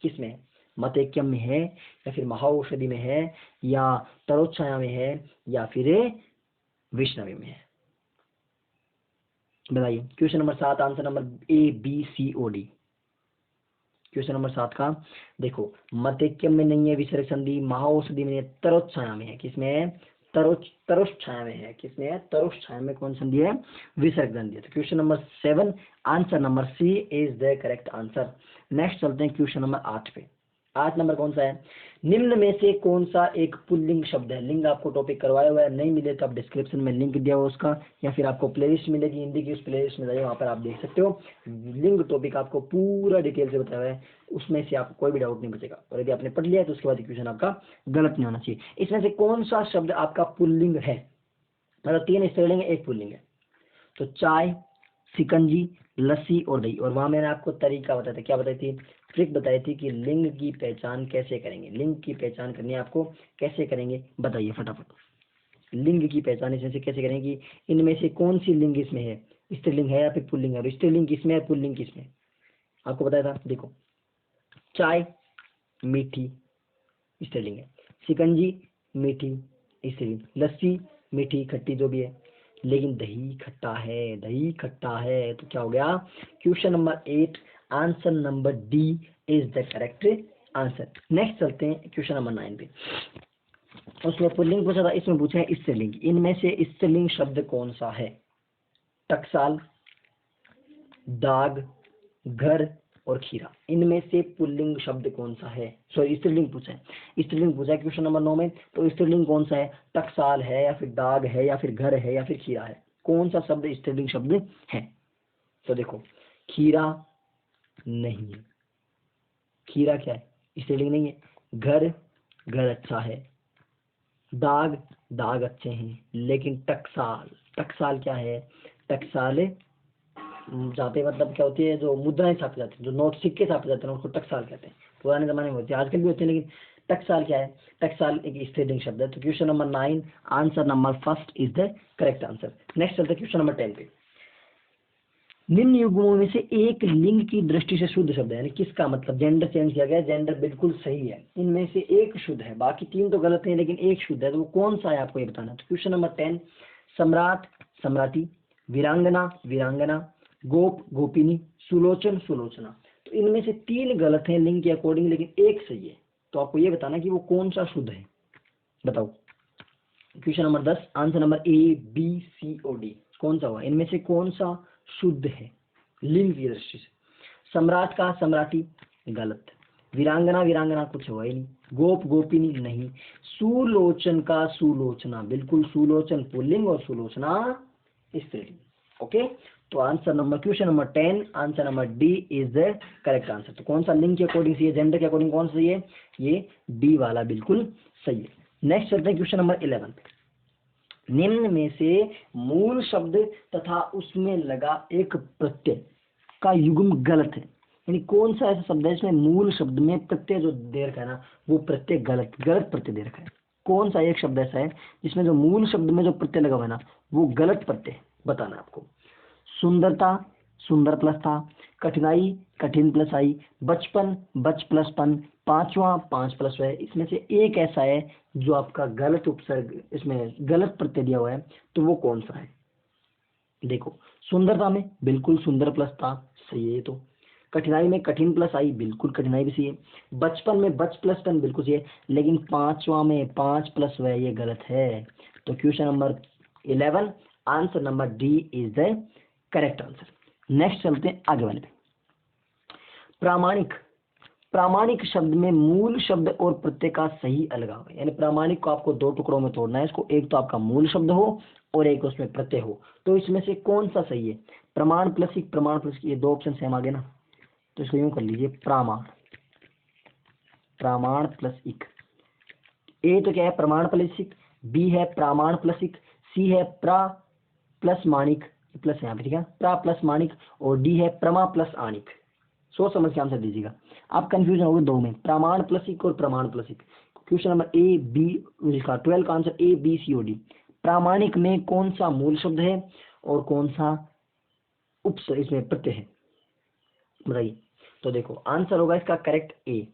किस में है, मतेक्यम में है, या फिर महाऔषधि में है, या तरोच्छाया में है, या फिर विष्णवे में है, बताइए। Question number 7 answer number A, B, C और डी। क्वेश्चन नंबर 7 का देखो, मतेक्यम में नहीं है विसर्ग संधि, महाऔषधि में है, तरोच्छाया में है। किसमें है, तरोच्छाया में है। किसमें है, तरोच्छाया में कौन संधि है, विसर्ग संधि है। तो question number 7 answer number C is the correct answer. Next चलते हैं क्वेश्चन नंबर 8 पे। 8 नंबर कौन सा है, निम्न में से कौन सा एक पुल्लिंग शब्द है। लिंक आपको टॉपिक करवाया हुआ है, नहीं मिले तो आप डिस्क्रिप्शन में लिंक दिया हुआ उसका, या फिर आपको प्लेलिस्ट मिलेगी हिंदी की, उस प्लेलिस्ट में जाइए, वहाँ पर आप देख सकते हो। लिंक टॉपिक आपको पूरा डिटेल से बताया हुआ है, उसमें से आपको कोई भी डाउट नहीं बचेगा। और यदि आपने पढ़ लिया तो उसके बाद क्वेश्चन आपका गलत नहीं होना चाहिए। इसमें से कौन सा शब्द आपका पुल्लिंग है, मतलब 3 स्त्रीलिंग है, 1 पुल्लिंग है। तो चाय, शिकंजी, लस्सी और दही। और वहां मैंने आपको तरीका बताया था, क्या बताई थी, ट्रिक बताई थी कि लिंग की पहचान कैसे करेंगे। लिंग की पहचान करनी है आपको, कैसे करेंगे बताइए फटाफट। लिंग की पहचान इसमें से कैसे करेंगे, इनमें से कौन सी लिंग इसमें है, स्त्रीलिंग है या फिर पुल्लिंग है, और स्त्रीलिंग किसमें है, पुल्लिंग किसमें, आपको बताया था। देखो चाय मीठी स्त्रीलिंग है, शिकंजी मीठी स्त्रीलिंग, लस्सी मीठी खट्टी जो भी है, लेकिन दही खट्टा है, दही खट्टा है। तो क्या हो गया, question number 8 answer number D is the correct answer. Next चलते हैं क्वेश्चन नंबर 9 पे। उसमें पुल्लिंग पूछा था, इसमें पूछा है स्त्रीलिंग। इनमें से स्त्रीलिंग शब्द कौन सा है, टकसाल, दाग, घर और खीरा। इनमें से पुल्लिंग शब्द कौन सा है, सॉरी स्त्रीलिंग पूछा है, स्त्रीलिंग पूछा है क्वेश्चन नंबर 9 में। तो स्त्रीलिंग कौन सा है, टकसाल है, या फिर दाग है, या फिर घर है, या फिर खीरा है। कौन सा शब्द स्त्रीलिंग शब्द है। तो देखो खीरा नहीं है, खीरा क्या है, स्त्रीलिंग नहीं है। घर, घर अच्छा है। दाग, दाग अच्छे हैं। लेकिन टकसाल, टकसाल क्या है, टकसाल जाते मतलब क्या होती है, जो मुद्राएं छापी जाती है, जो नोट सिक्के छापे जाते हैं, उसको टकसाल कहते हैं। पुराने जमाने में होती है, आजकल भी होते हैं, लेकिन टकसाल क्या है, टकसाल एक स्त्रीलिंग शब्द है। तो question number 9 answer number first is the correct answer. Next चलते हैं क्वेश्चन नंबर 10 पे। निम्न युग्मों में से एक लिंग की दृष्टि से शुद्ध शब्द है, यानी किसका मतलब जेंडर चेंज किया गया, जेंडर बिल्कुल सही है, इनमें से एक शुद्ध है, बाकी 3 तो गलत है, लेकिन एक शुद्ध है। तो वो कौन सा है आपको ये बताना। तो क्वेश्चन नंबर 10 सम्राट, सम्राटी, वीरांगना, वीरांगना, गोप, गोपिनी, सुलोचन, सुलोचना। तो इनमें से 3 गलत हैं लिंग के अकॉर्डिंग, लेकिन एक सही है। तो आपको ये बताना कि वो कौन सा शुद्ध है, बताओ। Question number 10 answer number A, B, C और डी कौन सा हुआ, इनमें से कौन सा शुद्ध है लिंग की दृष्टि से। सम्राट का सम्राटी गलत, वीरांगना, वीरांगना कुछ हुआ ही नहीं, गोप, गोपिनी नहीं, सुलोचन का सुलोचना बिल्कुल, सुलोचन पुल्लिंग और सुलोचना स्त्रीलिंग। ओके, तो answer number question number 10 answer number D is the correct answer. तो कौन सा लिंग के अकॉर्डिंग सही है, जेंडर के अकॉर्डिंग कौन सा सही है, ये डी वाला बिल्कुल सही है। नेक्स्ट चलते हैं क्वेश्चन नंबर 11। निम्न में से मूल शब्द तथा उसमें लगा एक प्रत्यय का युग्म गलत है। यानी कौन सा ऐसा शब्द है इसमें मूल शब्द में प्रत्यय जो दे रखा है ना, वो प्रत्यय गलत प्रत्यय दे रखा है। कौन सा एक शब्द ऐसा है जिसमें जो मूल शब्द में जो प्रत्यय लगा हुआ है ना, वो गलत प्रत्यय बताना है आपको। सुंदरता, सुंदर प्लस था। कठिनाई, कठिन प्लस आई। बचपन, बच प्लस पन। पांचवा, पांच प्लस है। इसमें से एक ऐसा है जो आपका गलत उपसर्ग, इसमें गलत प्रत्यय दिया हुआ है, तो वो कौन सा है। देखो, सुंदरता में बिल्कुल सुंदर प्लस था, सही है ये तो। कठिनाई में कठिन प्लस आई, बिल्कुल कठिनाई भी सही है। बचपन में बच प्लस पन बिल्कुल सही है, लेकिन पांचवा में पांच प्लस वह, ये गलत है। तो question number 11 answer number D is the correct answer. Next चलते हैं आगे वाले पे। प्रामाणिक, प्रामाणिक शब्द में मूल शब्द और प्रत्यय का सही अलगाव है। यानी प्रामाणिक को आपको दो टुकड़ों में तोड़ना है इसको, एक तो आपका मूल शब्द हो और एक उसमें प्रत्यय हो। तो इसमें से कौन सा सही है, प्रमाण प्लस इक, प्रमाण प्लस इक, ये दो ऑप्शन सेम आ गए ना, तो इसको यूं कर लीजिए, प्रामाण, प्रामाण प्लस इक। ए तो क्या है, प्रमाण प्लस इक। बी है प्रामाण प्लस इक। सी है प्रा प्लस माणिक, प्लस यहाँ पे, ठीक है, प्रा प्लस माणिक। और डी है प्रमा प्लस आणिक। सोच समझ के आंसर दीजिएगा, आप कंफ्यूजन होगे दो में, प्रमाण प्लस इक और प्रमाण प्लस इक। क्वेश्चन नंबर ए बी, इसका 12 का answer A B C or D. प्रामाणिक में कौन सा मूल शब्द है और कौन सा इसमें प्रत्यय है, बताइए। तो देखो आंसर होगा इसका करेक्ट ए,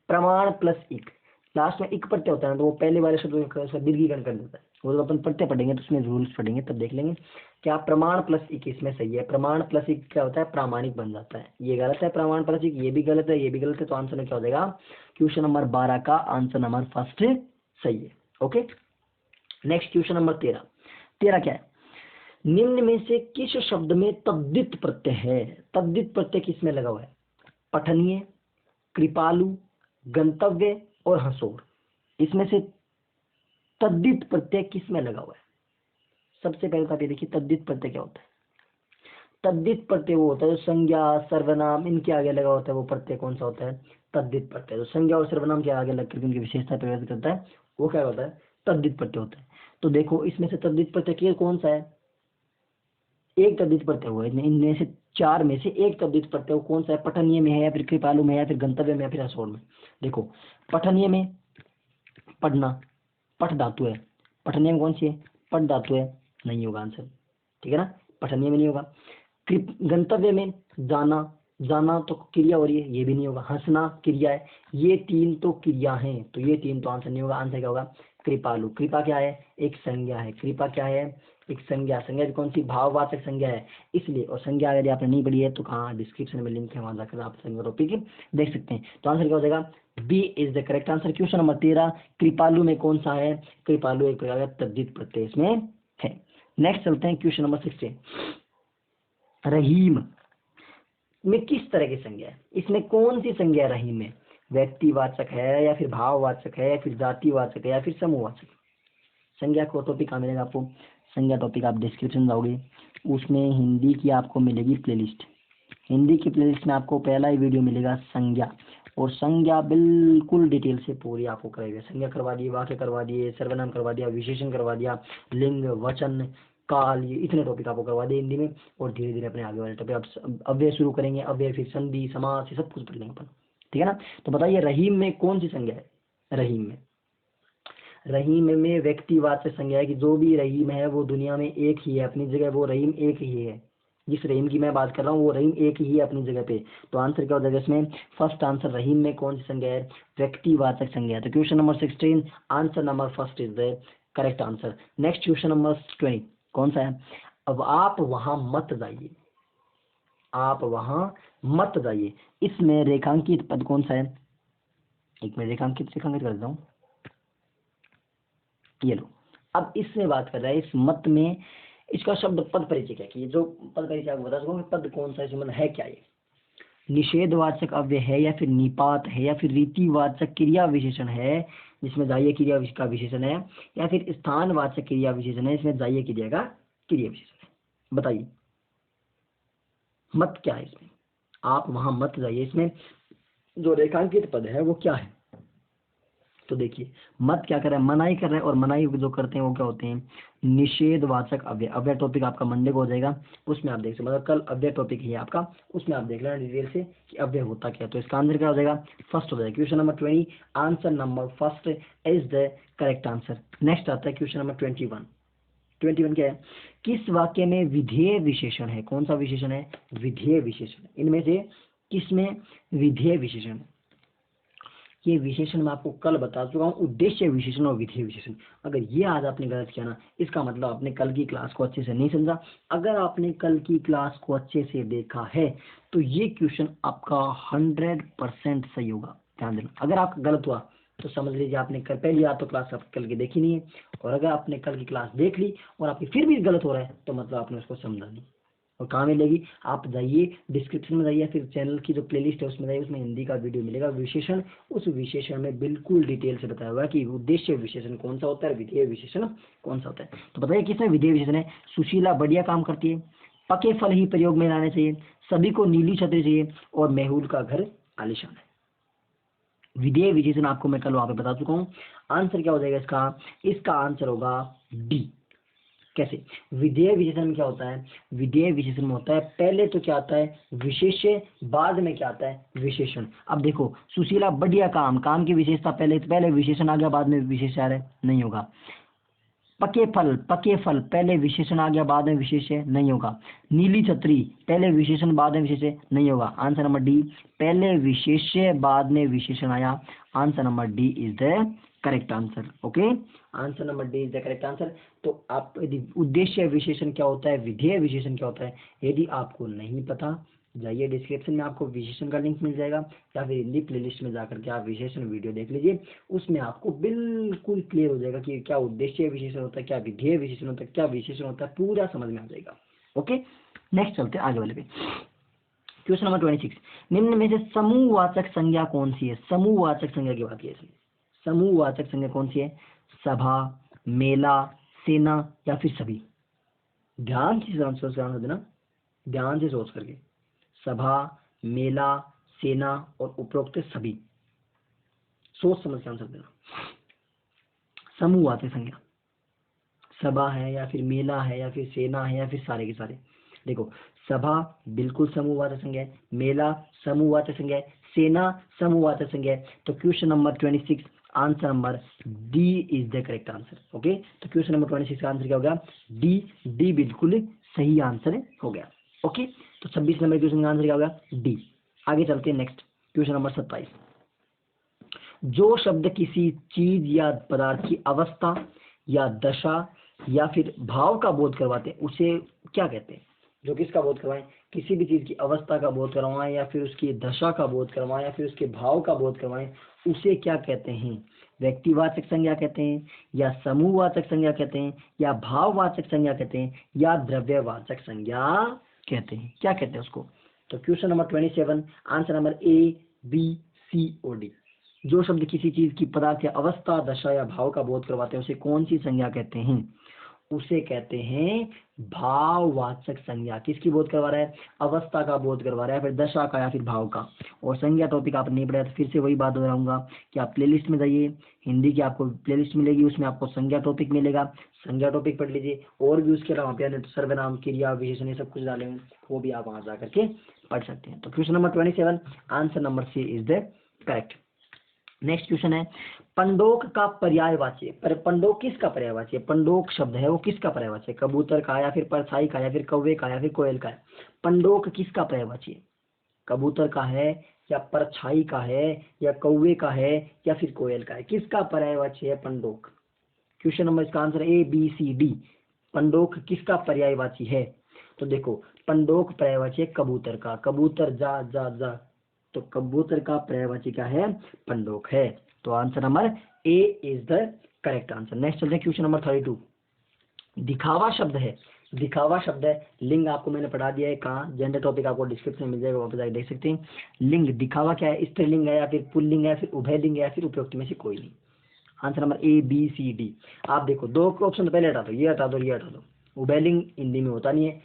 प्रमाण प्लस इक। लास्ट में इक प्रत्यय होता है ना, तो वो पहले वाले शब्द में दीर्घीकरण कर देता है। वो जब अपन प्रत्यय पढ़ेंगे तो उसमें रूल्स पढ़ेंगे तब देख लेंगे। क्या प्रमाण प्लस इक इसमें सही है, प्रमाण प्लस इक क्या होता है, प्रामाणिक बन जाता है। ये गलत है, प्रमाण प्लस इक, ये भी गलत है, ये भी गलत है। तो आंसर में क्या हो जाएगा, क्वेश्चन नंबर 12 का आंसर नंबर फर्स्ट सही है। Okay, next question number 13। 13 क्या है, निम्न में से किस शब्द में तद्धित प्रत्यय है। तद्धित प्रत्यय किसमें लगा हुआ है, पठनीय, कृपालु, गंतव्य और हंसोर। इसमें से तद्धित प्रत्यय किसमें लगा हुआ है। सबसे पहले तो आप ये देखिए तद्धित प्रत्यय क्या होता है। तद्धित प्रत्यय वो होता है जो संज्ञा सर्वनाम इनके आगे लगा होता है, वो प्रत्यय कौन सा होता है, तद्धित प्रत्यय। जो संज्ञा और सर्वनाम के आगे लग करके उनकी विशेषता प्रकट करता है, वो क्या होता है, तद्धित प्रत्यय होता है। तो देखो इसमें से तद्धित प्रत्यय कौन सा है, एक तद्धित प्रत्यय हुआ है इनमें से, चार में से एक तद्धित प्रत्यय कौन सा है, पठनीय में है या फिर कृपालु में है या फिर गंतव्य में या फिर हंसोर में। देखो पठनीय में पढ़ना, पठ धातु है, पठनीय में कौन सी है, पठ धातु है, नहीं होगा आंसर, ठीक है ना, पठनीय में नहीं होगा। गंतव्य में जाना, जाना तो क्रिया हो रही है, ये भी नहीं होगा। हंसना क्रिया है, ये तीन तो क्रिया हैं, तो ये तीन तो आंसर नहीं होगा। आंसर क्या होगा, कृपालु। कृपा क्या है, एक संज्ञा है, कृपा क्या है, एक संज्ञा। संज्ञा कौन सी, भाववाचक संज्ञा है, इसलिए। और संज्ञा यदि आपने नहीं पढ़ी है तो कहाँ, डिस्क्रिप्शन में लिंक है, वहां जाकर आप संज्ञा टॉपिक देख सकते हैं। तो आंसर क्या हो जाएगा, B is the correct answer. Question number 13, कृपालु में कौन सा है, कृपालु एक प्रकार का तद्धित प्रत्यय इसमें है। नेक्स्ट चलते हैं क्वेश्चन नंबर 16। रहीम में किस तरह की संज्ञा है, इसमें कौन सी संज्ञा है रहीम में, व्यक्तिवाचक है या फिर भाववाचक है या फिर जातिवाचक है या फिर समूहवाचक। संज्ञा को टॉपिक कहाँ मिलेगा आपको, संज्ञा टॉपिक आप डिस्क्रिप्शन जाओगे, उसमें हिंदी की आपको मिलेगी प्लेलिस्ट। हिंदी की प्लेलिस्ट में आपको पहला ही वीडियो मिलेगा संज्ञा, और संज्ञा बिल्कुल डिटेल से पूरी आपको कराएगा। संज्ञा करवा दिए, वाक्य करवा दिए, सर्वनाम करवा दिया, विशेषण करवा दिया, लिंग वचन काल, ये इतने टॉपिक आपको करवा दिए हिंदी में। और धीरे धीरे अपने आगे वाले टॉपिक आप अव्यय शुरू करेंगे, अव्यय फिर संधि समास, ये सब कुछ पढ़ लेंगे अपन, ठीक है ना। तो बताइए रहीम में कौन सी संज्ञा है, रहीम में, रहीम में व्यक्तिवाचक संज्ञा है कि जो भी रहीम है वो दुनिया में एक ही है, अपनी जगह वो रहीम एक ही है। जिस रहीम की मैं बात कर रहा हूँ वो रहीम एक ही है अपनी जगह पे। तो आंसर क्या हो जाएगा इसमें, फर्स्ट आंसर रहीम में कौन सी संज्ञा है, व्यक्तिवाचक संज्ञा है। तो question number 16 answer number first is the correct answer. Next question number 20 कौन सा है, अब आप वहां मत जाइए, आप वहां मत जाइए। इसमें रेखांकित पद कौन सा है, एक मिनट रेखांकित रेखांकित कर देता हूँ, ये लो। अब इसमें बात कर रहा है इस मत में, इसका शब्द पद परिचय क्या है, जो पद परिचय आपको बता सकूँ पद कौन सा इसमें है क्या, ये निषेधवाचक अव्यय है या फिर निपात है या फिर रीतिवाचक क्रिया विशेषण है जिसमें जाइए क्रिया का विशेषण है, या फिर स्थानवाचक क्रिया विशेषण है इसमें जाइए क्रिया का क्रिया विशेषण है। बताइए मत क्या है इसमें, आप वहां मत जाइए, इसमें जो रेखांकित पद है वो क्या है। तो देखिए मत क्या कर रहा है, मनाही कर रहा है, और मनाही जो करते हैं वो क्या होते हैं, निषेधवाचक अव्यय। अव्यय टॉपिक आपका मंडे को हो जाएगा, उसमें आप देख सकते, मतलब कल अव्यय टॉपिक है आपका, उसमें आप देख लेना डिटेल से कि अव्यय होता क्या। तो इसका आंसर क्या हो जाएगा, फर्स्ट हो जाएगा। Question number 20 answer number first is the correct answer. Next आता है क्वेश्चन नंबर 21। 21 क्या है, किस वाक्य में विधेय विशेषण है। कौन सा विशेषण है, विधेय विशेषण। इनमें से किसमें विधेय विशेषण है। ये विशेषण मैं आपको कल बता चुका हूँ, उद्देश्य विशेषण और विधेय विशेषण। अगर ये आज आपने गलत किया ना, इसका मतलब आपने कल की क्लास को अच्छे से नहीं समझा। अगर आपने कल की क्लास को अच्छे से देखा है तो ये क्वेश्चन आपका 100% सही होगा। ध्यान देना, अगर आपका गलत हुआ तो समझ लीजिए आपने कल पहली बात तो क्लास आप कल की देखी नहीं है, और अगर आपने कल की क्लास देख ली और आपकी फिर भी गलत हो रहा है तो मतलब आपने उसको समझा नहीं। और कहाँ मिलेगी, आप जाइए डिस्क्रिप्शन में जाइए, फिर चैनल की जो प्लेलिस्ट है उसमें जाइए, उसमें हिंदी का वीडियो मिलेगा विशेषण। उस विशेषण में बिल्कुल डिटेल से बताया हुआ है कि उद्देश्य विशेषण कौन सा होता है, विधेय विशेषण कौन सा होता है। तो बताइए किसमें विधेय विशेषण है, सुशीला बढ़िया काम करती है, पके फल ही प्रयोग में लाने चाहिए, सभी को नीली छतरी चाहिए, और मेहुल का घर आलीशान है। विधेय विशेषण आपको मैं कल वहां पे बता चुका हूँ। आंसर क्या हो जाएगा इसका, इसका आंसर होगा डी। कैसे, विधेय विशेषण में क्या होता है, विधेय विशेषण में होता है पहले तो क्या आता है विशेष्य, बाद में क्या आता है विशेषण। अब देखो सुशीला बढ़िया काम, काम की विशेषता पहले, तो पहले विशेषण आ गया बाद में विशेष्य आ रहा है, नहीं होगा। पके फल पहले विशेषण आ गया बाद में विशेष्य, नहीं होगा। नीली छतरी पहले विशेषण बाद में विशेष्य, नहीं होगा। आंसर नंबर डी, पहले विशेष्य बाद में विशेषण आया। Answer number D is the correct answer. Okay, answer number D is the correct answer. तो आप यदि उद्देश्य विशेषण क्या होता है, विधेय विशेषण क्या होता है, यदि आपको नहीं पता जाइए डिस्क्रिप्शन में आपको विशेषण का लिंक मिल जाएगा, या फिर हिंदी प्लेलिस्ट में जाकर के आप विशेषण वीडियो देख लीजिए, उसमें आपको बिल्कुल क्लियर हो जाएगा कि क्या उद्देश्य विशेषण होता है, क्या विधेय विशेषण होता है, क्या विशेषण होता है, पूरा समझ में आ जाएगा। ओके, नेक्स्ट चलते हैं आगे वाले पे। क्वेश्चन नंबर 26, निम्न में से समूहवाचक संज्ञा कौन सी है। समूहवाचक संज्ञा की बात की है, समूहवाचक संज्ञा कौन सी है, सभा, मेला, सेना या फिर सभी। ध्यान से सोच देना, ध्यान से सोच करके, सभा, मेला, सेना और उपरोक्त सभी, सोच समझ के आंसर देना। समूहवाचक संज्ञा, सभा है या फिर मेला है या फिर सेना है या फिर सारे के सारे। देखो सभा बिल्कुल समूहवाचक संज्ञा है, मेला समूहवाचक संज्ञा है, सेना समूहवाचक संज्ञा है। तो question number 26 answer number D is the correct answer. Okay, तो क्वेश्चन नंबर 26 का आंसर क्या हो गया, डी। डी बिल्कुल सही आंसर हो गया। ओके, तो 26 नंबर क्वेश्चन का आंसर क्या हो गया, डी। आगे चलते हैं नेक्स्ट, क्वेश्चन नंबर 27, जो शब्द किसी चीज या पदार्थ की अवस्था या दशा या फिर भाव का बोध करवाते हैं उसे क्या कहते हैं। जो किसका बोध करवाएं, किसी भी चीज की अवस्था का बोध करवाएं या फिर उसकी दशा का बोध करवाएं या फिर उसके भाव का बोध करवाएं, उसे क्या कहते हैं। व्यक्तिवाचक संज्ञा कहते हैं, या समूहवाचक संज्ञा कहते हैं, या भाववाचक संज्ञा कहते हैं, या द्रव्यवाचक संज्ञा कहते हैं। क्या कहते हैं उसको। तो question number 27 answer number A, B, C और डी। जो शब्द किसी चीज की पदार्थ या अवस्था, दशा या भाव का बोध करवाते हैं उसे कौन सी संज्ञा कहते हैं, उसे कहते हैं भाववाचक संज्ञा। किसकी बोध करवा रहा है, अवस्था का बोध करवा रहा है, फिर दशा का या फिर भाव का। और संज्ञा टॉपिक आप नहीं पढ़ा तो फिर से वही बात दोहराऊंगा कि आप प्लेलिस्ट में जाइए, हिंदी की आपको प्लेलिस्ट मिलेगी, उसमें आपको संज्ञा टॉपिक मिलेगा, संज्ञा टॉपिक पढ़ लीजिए। और भी उसके अलावा पे सर्वनाम, क्रिया, विशेषण ये सब कुछ डाले हैं, वो भी आप वहां जा करके पढ़ सकते हैं। तो question number 27 answer number C is the correct. Next question है, पंडोक का पर्यायवाची। पर पंडोक किसका पर्यायवाची है, पंडोक शब्द है वो किसका पर्यायवाची है, कबूतर का या फिर परछाई का या फिर कौवे का या फिर कोयल का है। पंडोक किसका पर्यायवाची है, कबूतर का है या परछाई का है या कौवे का है या फिर कोयल का है, किसका पर्यायवाची है पंडोक। क्वेश्चन नंबर इसका answer A, B, C, D. पंडोक किसका पर्यायवाची है, तो देखो पंडोक पर्यायवाची है कबूतर का, कबूतर जा जा जा, तो कबूतर का पर्यायवाची क्या है, पंडोक है। तो answer number A is the correct answer. Next चलते हैं क्वेश्चन नंबर 32, दिखावा शब्द है। दिखावा शब्द है, लिंग आपको मैंने पढ़ा दिया है कहाँ, जेंडर टॉपिक आपको डिस्क्रिप्शन में मिल जाएगा, वहां पर जाकर देख सकते हैं। लिंग दिखावा क्या है, स्त्रीलिंग है या फिर पुल्लिंग है या फिर उभयलिंग है या फिर उपयुक्त में से कोई नहीं। Answer number A, B, C, D. आप देखो दो ऑप्शन तो पहले हटा दो, ये हटा दो, ये हटा दो। उभयलिंग हिंदी में होता नहीं है,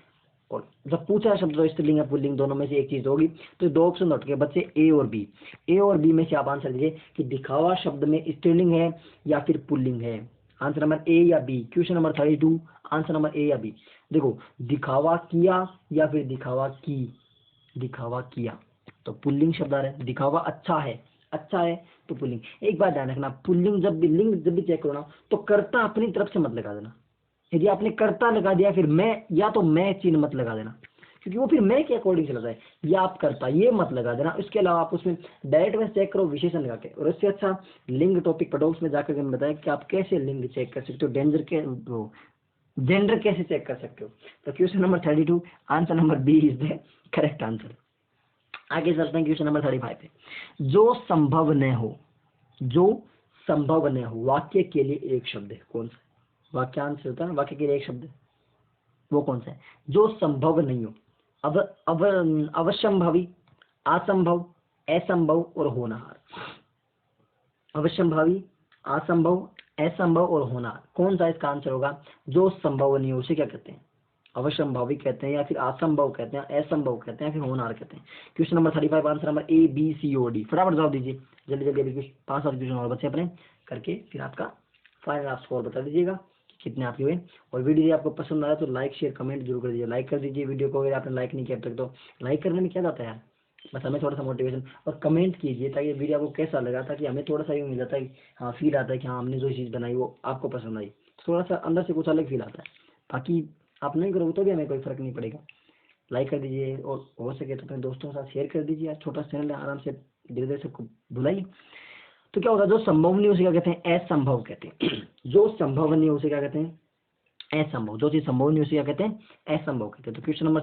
और जब पूछा है शब्द तो स्त्रीलिंग या पुल्लिंग दोनों में से एक चीज होगी। तो दो ऑप्शन लौट के बच्चे ए और बी। ए और बी में से आप आंसर दीजिए कि दिखावा शब्द में स्त्रीलिंग है या फिर पुल्लिंग है। आंसर नंबर ए या B. Question number 32 answer number A या बी। देखो दिखावा किया या फिर दिखावा की। दिखावा किया तो पुल्लिंग शब्द आ रहा है। दिखावा अच्छा है, अच्छा है तो पुल्लिंग। एक बात ध्यान रखना, पुल्लिंग जब भी लिंग जब भी चेक करो ना तो कर्ता अपनी तरफ से मत लगा देना। यदि आपने कर्ता लगा दिया फिर मैं या तो मैं चिन्ह मत लगा देना, क्योंकि वो फिर मैं के अकॉर्डिंग चलाता है। या आप करता ये मत लगा देना। इसके अलावा आप उसमें डायरेक्ट में चेक करो विशेषण लगा के। और इससे अच्छा लिंग टॉपिक पटोक्स में जाकर मैंने बताया कि आप कैसे लिंग चेक कर सकते हो, डेंजर के जेंडर कैसे चेक कर सकते हो। तो question number 32 answer number B is the correct answer. आगे चलते हैं क्वेश्चन नंबर 35 पे। जो संभव न हो, जो संभव न हो वाक्य के लिए एक शब्द है, कौन सा वाक्यांश होता है ना, वाक्य के लिए एक शब्द है, वो कौन सा है जो संभव नहीं हो। अब अवश्यंभावी, असंभव, असंभव और होनहार। अवश्यंभावी, असंभव, असंभव और होनहार, कौन सा इसका आंसर होगा। जो संभव नहीं हो उसे क्या कहते हैं, अवश्यंभावी कहते हैं या फिर असंभव कहते हैं, असंभव कहते हैं या फिर होनहार कहते हैं। Question number 35 answer number A B C or D. फटाफट जवाब दीजिए जल्दी जल्दी। अभी 5-7 क्वेश्चन और बच्चे अपने करके फिर आपका फाइनल आप स्कोर बता दीजिएगा कि कितने आपके हुए। और वीडियो यदि आपको पसंद आया तो लाइक शेयर कमेंट जरूर कर दीजिए। लाइक कर दीजिए वीडियो को, अगर आपने लाइक नहीं किया अब तक तो लाइक करने में क्या जाता है यार, बस हमें थोड़ा सा मोटिवेशन। और कमेंट कीजिए ताकि वीडियो आपको कैसा लगा, ताकि हमें थोड़ा सा ये मिल जाता है कि हाँ फील आता है कि हाँ हमने जो चीज़ बनाई वो आपको पसंद आई, थोड़ा सा अंदर से कुछ अलग फील आता है। बाकी आप नहीं करोगे तो भी हमें कोई फर्क नहीं पड़ेगा। लाइक कर दीजिए और हो सके तो अपने दोस्तों के साथ शेयर कर दीजिए। यार छोटा चैनल है, आराम से धीरे धीरे सबको बुलाइए। तो क्या होगा, जो संभव नहीं उसे क्या कहते हैं, असंभव कहते हैं। जो संभव नहीं उसे क्या कहते हैं, असंभव। जो चीज संभव नहीं उसे क्या कहते हैं, असंभव कहते हैं। तो question number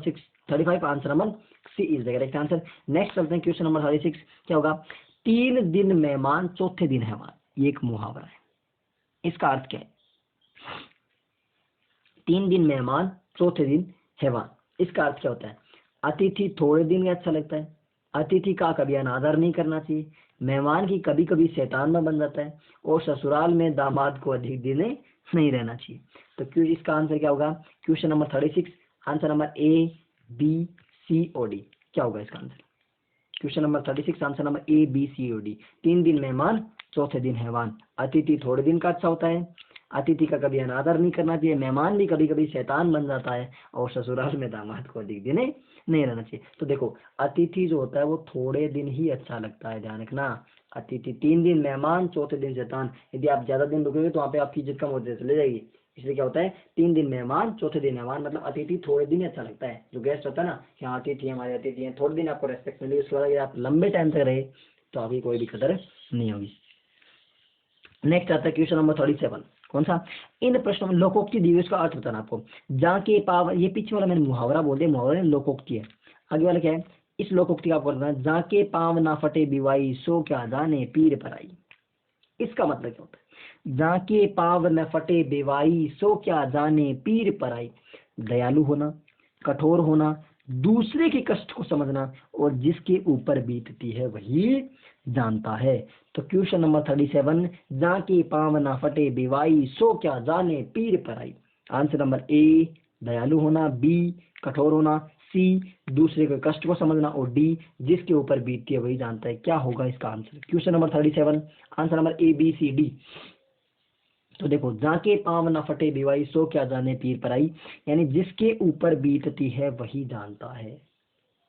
35 answer number C is the correct answer. Next चलते हैं क्वेश्चन नंबर 36। क्या होगा, 3 दिन मेहमान चौथे दिन हैवान। ये एक मुहावरा है, इसका अर्थ क्या है। 3 दिन मेहमान चौथे दिन हैवान, इसका अर्थ क्या होता है। अतिथि थोड़े दिन में अच्छा लगता है, अतिथि का कभी अनादर नहीं करना चाहिए, मेहमान की कभी कभी शैतान में बन जाता है, और ससुराल में दामाद को अधिक दिन नहीं रहना चाहिए। तो क्यों इसका आंसर क्या होगा, question number 36 answer number A B C or D. क्या होगा इसका answer, question number 36 answer number A B C or D. 3 दिन मेहमान चौथे दिन हैवान, अतिथि थोड़े दिन का अच्छा होता है, अतिथि का कभी अनादर नहीं करना चाहिए, मेहमान भी कभी कभी शैतान बन जाता है, और ससुराल में दामाद को अधिक दिन नहीं रहना चाहिए। तो देखो अतिथि जो होता है वो थोड़े दिन ही अच्छा लगता है, ध्यान रखना। अतिथि 3 दिन मेहमान चौथे दिन शैतान। यदि आप ज्यादा दिन रुकोगे तो वहाँ पे आपकी इज्जत कम होती चली जाएगी। इसलिए क्या होता है, 3 दिन मेहमान चौथे दिन मेहमान, मतलब अतिथि थोड़े दिन ही अच्छा लगता है। जो गेस्ट होता है ना कि हाँ अतिथि हमारे अतिथि हैं, थोड़े दिन आपको रेस्पेक्ट मिलेगी, उसके बाद अगर आप लंबे टाइम तक रहे तो आपकी कोई भी कदर नहीं होगी। नेक्स्ट आता है क्वेश्चन नंबर 37। कौन सा, इन प्रश्नों में लोकोक्ति दी हुई, इसका अर्थ बताना आपको। जाके पाव, ये पीछे वाला मैंने मुहावरा बोल दिया, मुहावरा लोकोक्ति है। आगे वाला क्या है, इस लोकोक्ति का आपको बताना है, जाके पाव ना फटे बिवाई सो क्या जाने पीर पराई। इसका मतलब क्या होता है, जाके पाव न फटे बेवाई सो क्या जाने पीर पराई। दयालु होना, कठोर होना, दूसरे के कष्ट को समझना, और जिसके ऊपर बीतती है वही जानता है। तो क्वेश्चन नंबर 37, जाके पाव ना फटे बेवाई सो क्या जाने पीर पराई। आंसर नंबर ए दयालु होना, बी कठोर होना, सी दूसरे के कष्ट को समझना, और डी जिसके ऊपर बीतती है वही जानता है। क्या होगा इसका answer, question number 37 answer number A B C D. तो देखो, जाके पांव न फटे बिवाई सो क्या जाने पीर पराई, यानी जिसके ऊपर बीतती है वही जानता है।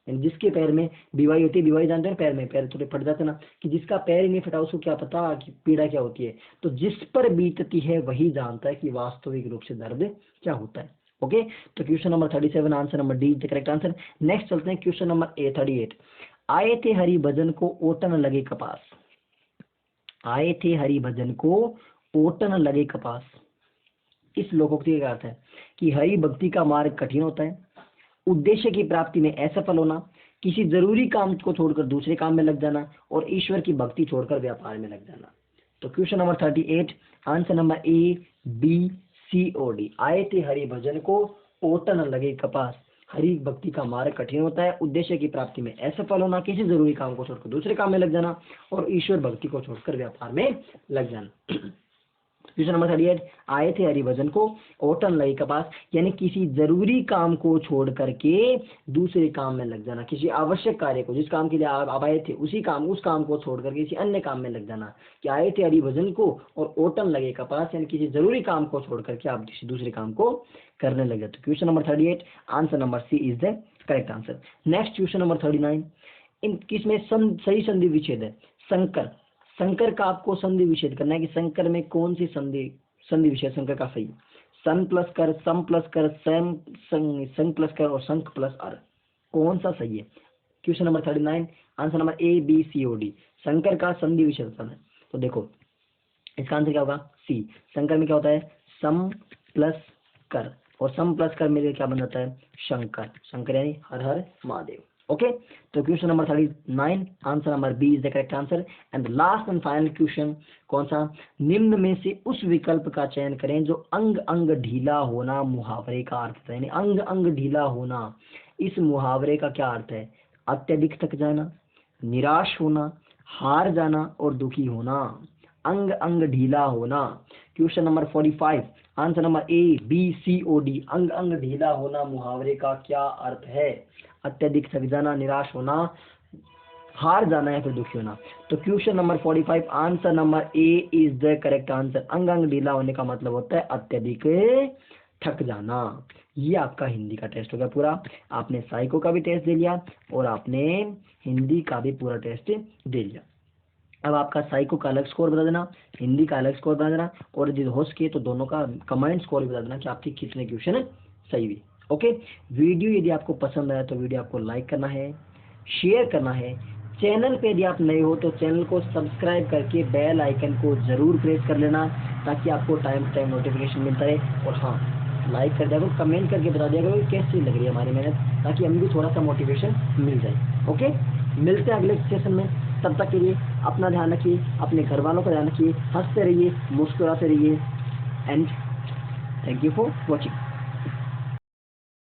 यानी जिसके पैर में बिवाई होती है, बिवाई जानते हैं पैर में, पैर थोड़े फट जाते हैं ना, कि जिसका पैर ही नहीं फटा उसको क्या पता कि पीड़ा क्या होती है। तो जिस पर बीतती है वही जानता है कि वास्तविक रूप से दर्द क्या होता है। ओके, तो question number 37 answer number D the correct answer. Next चलते हैं क्वेश्चन नंबर 38। आए थे हरि भजन को ओटन लगे कपास। आए थे हरि भजन को ओटन लगे कपास। इस लोकोक्ति का अर्थ है कि हरि भक्ति का मार्ग कठिन होता है, उद्देश्य की प्राप्ति में असफल होना, किसी जरूरी काम को छोड़कर दूसरे काम में लग जाना, और ईश्वर की भक्ति छोड़कर व्यापार में लग जाना। तो question number 38 answer number A B C or D. आए थे हरि भजन को ओटन लगे कपास। हरि भक्ति का मार्ग कठिन होता है, उद्देश्य की प्राप्ति में असफल होना, किसी जरूरी काम को छोड़कर दूसरे काम में लग जाना, और ईश्वर भक्ति को छोड़कर व्यापार में लग जाना। क्वेश्चन नंबर 38, आए थे हरिभजन को ओटन लगे कपास, यानी किसी जरूरी काम को छोड़ करके दूसरे काम में लग जाना, किसी आवश्यक कार्य को, जिस काम के लिए आप आए थे उस काम को छोड़ करके किसी अन्य काम में लग जाना। कि आए थे हरिभजन को और ओटन लगे कपास, यानी किसी जरूरी काम को छोड़ करके आप किसी दूसरे काम को करने लग जाते। Question number 38, answer number C is the correct answer. Next question number 39, इन किसमें सही संधि विच्छेद है? संकर, संकर का आपको संधि विच्छेद करना है कि संकर में कौन सी संधि विच्छेद संकर का सही? सन प्लस कर, सम प्लस कर, संग प्लस कर और संख प्लस अर, कौन सा सही है? Question number 39, answer number A B C or D, संकर का संधि विच्छेद है। तो देखो इसका आंसर क्या होगा? सी। संकर में क्या होता है? सम प्लस कर, और सम प्लस कर मेरे क्या बन जाता है? शंकर। शंकर यानी हर हर महादेव। ओके, तो question number 39, answer number B is the correct answer. And last and final question, कौन सा? निम्न में से उस विकल्प का चयन करें जो अंग अंग ढीला होना मुहावरे का अर्थ है। यानी अंग अंग ढीला होना, इस मुहावरे का क्या अर्थ है? अत्यधिक थक जाना, निराश होना, हार जाना और दुखी होना। अंग अंग ढीला होना। Question number 45, answer number A B C or D, अंग अंग ढीला होना मुहावरे का क्या अर्थ है? अत्यधिक थक जाना, निराश होना, हार जाना या फिर दुखी होना। तो question number 45, answer number A is the correct answer. अंग अंग ढीला होने का मतलब होता है अत्यधिक थक जाना। ये आपका हिंदी का टेस्ट हो गया पूरा। आपने साइको का भी टेस्ट दे लिया और आपने हिंदी का भी पूरा टेस्ट दे लिया। अब आपका साइको का अलग स्कोर बता देना, हिंदी का अलग स्कोर बता देना, और यदि हो सके तो दोनों का कमेंट स्कोर बता देना कि आपके कितने क्वेश्चन सही हुए। ओके, वीडियो यदि आपको पसंद आया तो वीडियो आपको लाइक करना है, शेयर करना है। चैनल पे यदि आप नए हो तो चैनल को सब्सक्राइब करके बेल आइकन को जरूर प्रेस कर लेना, ताकि आपको टाइम टू टाइम नोटिफिकेशन मिलता रहे। और हाँ, लाइक कर दिया करो, कमेंट करके बता दिया करो कैसी लग रही है हमारी मेहनत, ताकि हमें भी थोड़ा सा मोटिवेशन मिल जाए। ओके, मिलते हैं अगले सेशन में। तब तक के लिए अपना ध्यान रखिए, अपने घर वालों का ध्यान रखिए, हंसते रहिए, मुस्कुराते रहिए। And thank you for watching.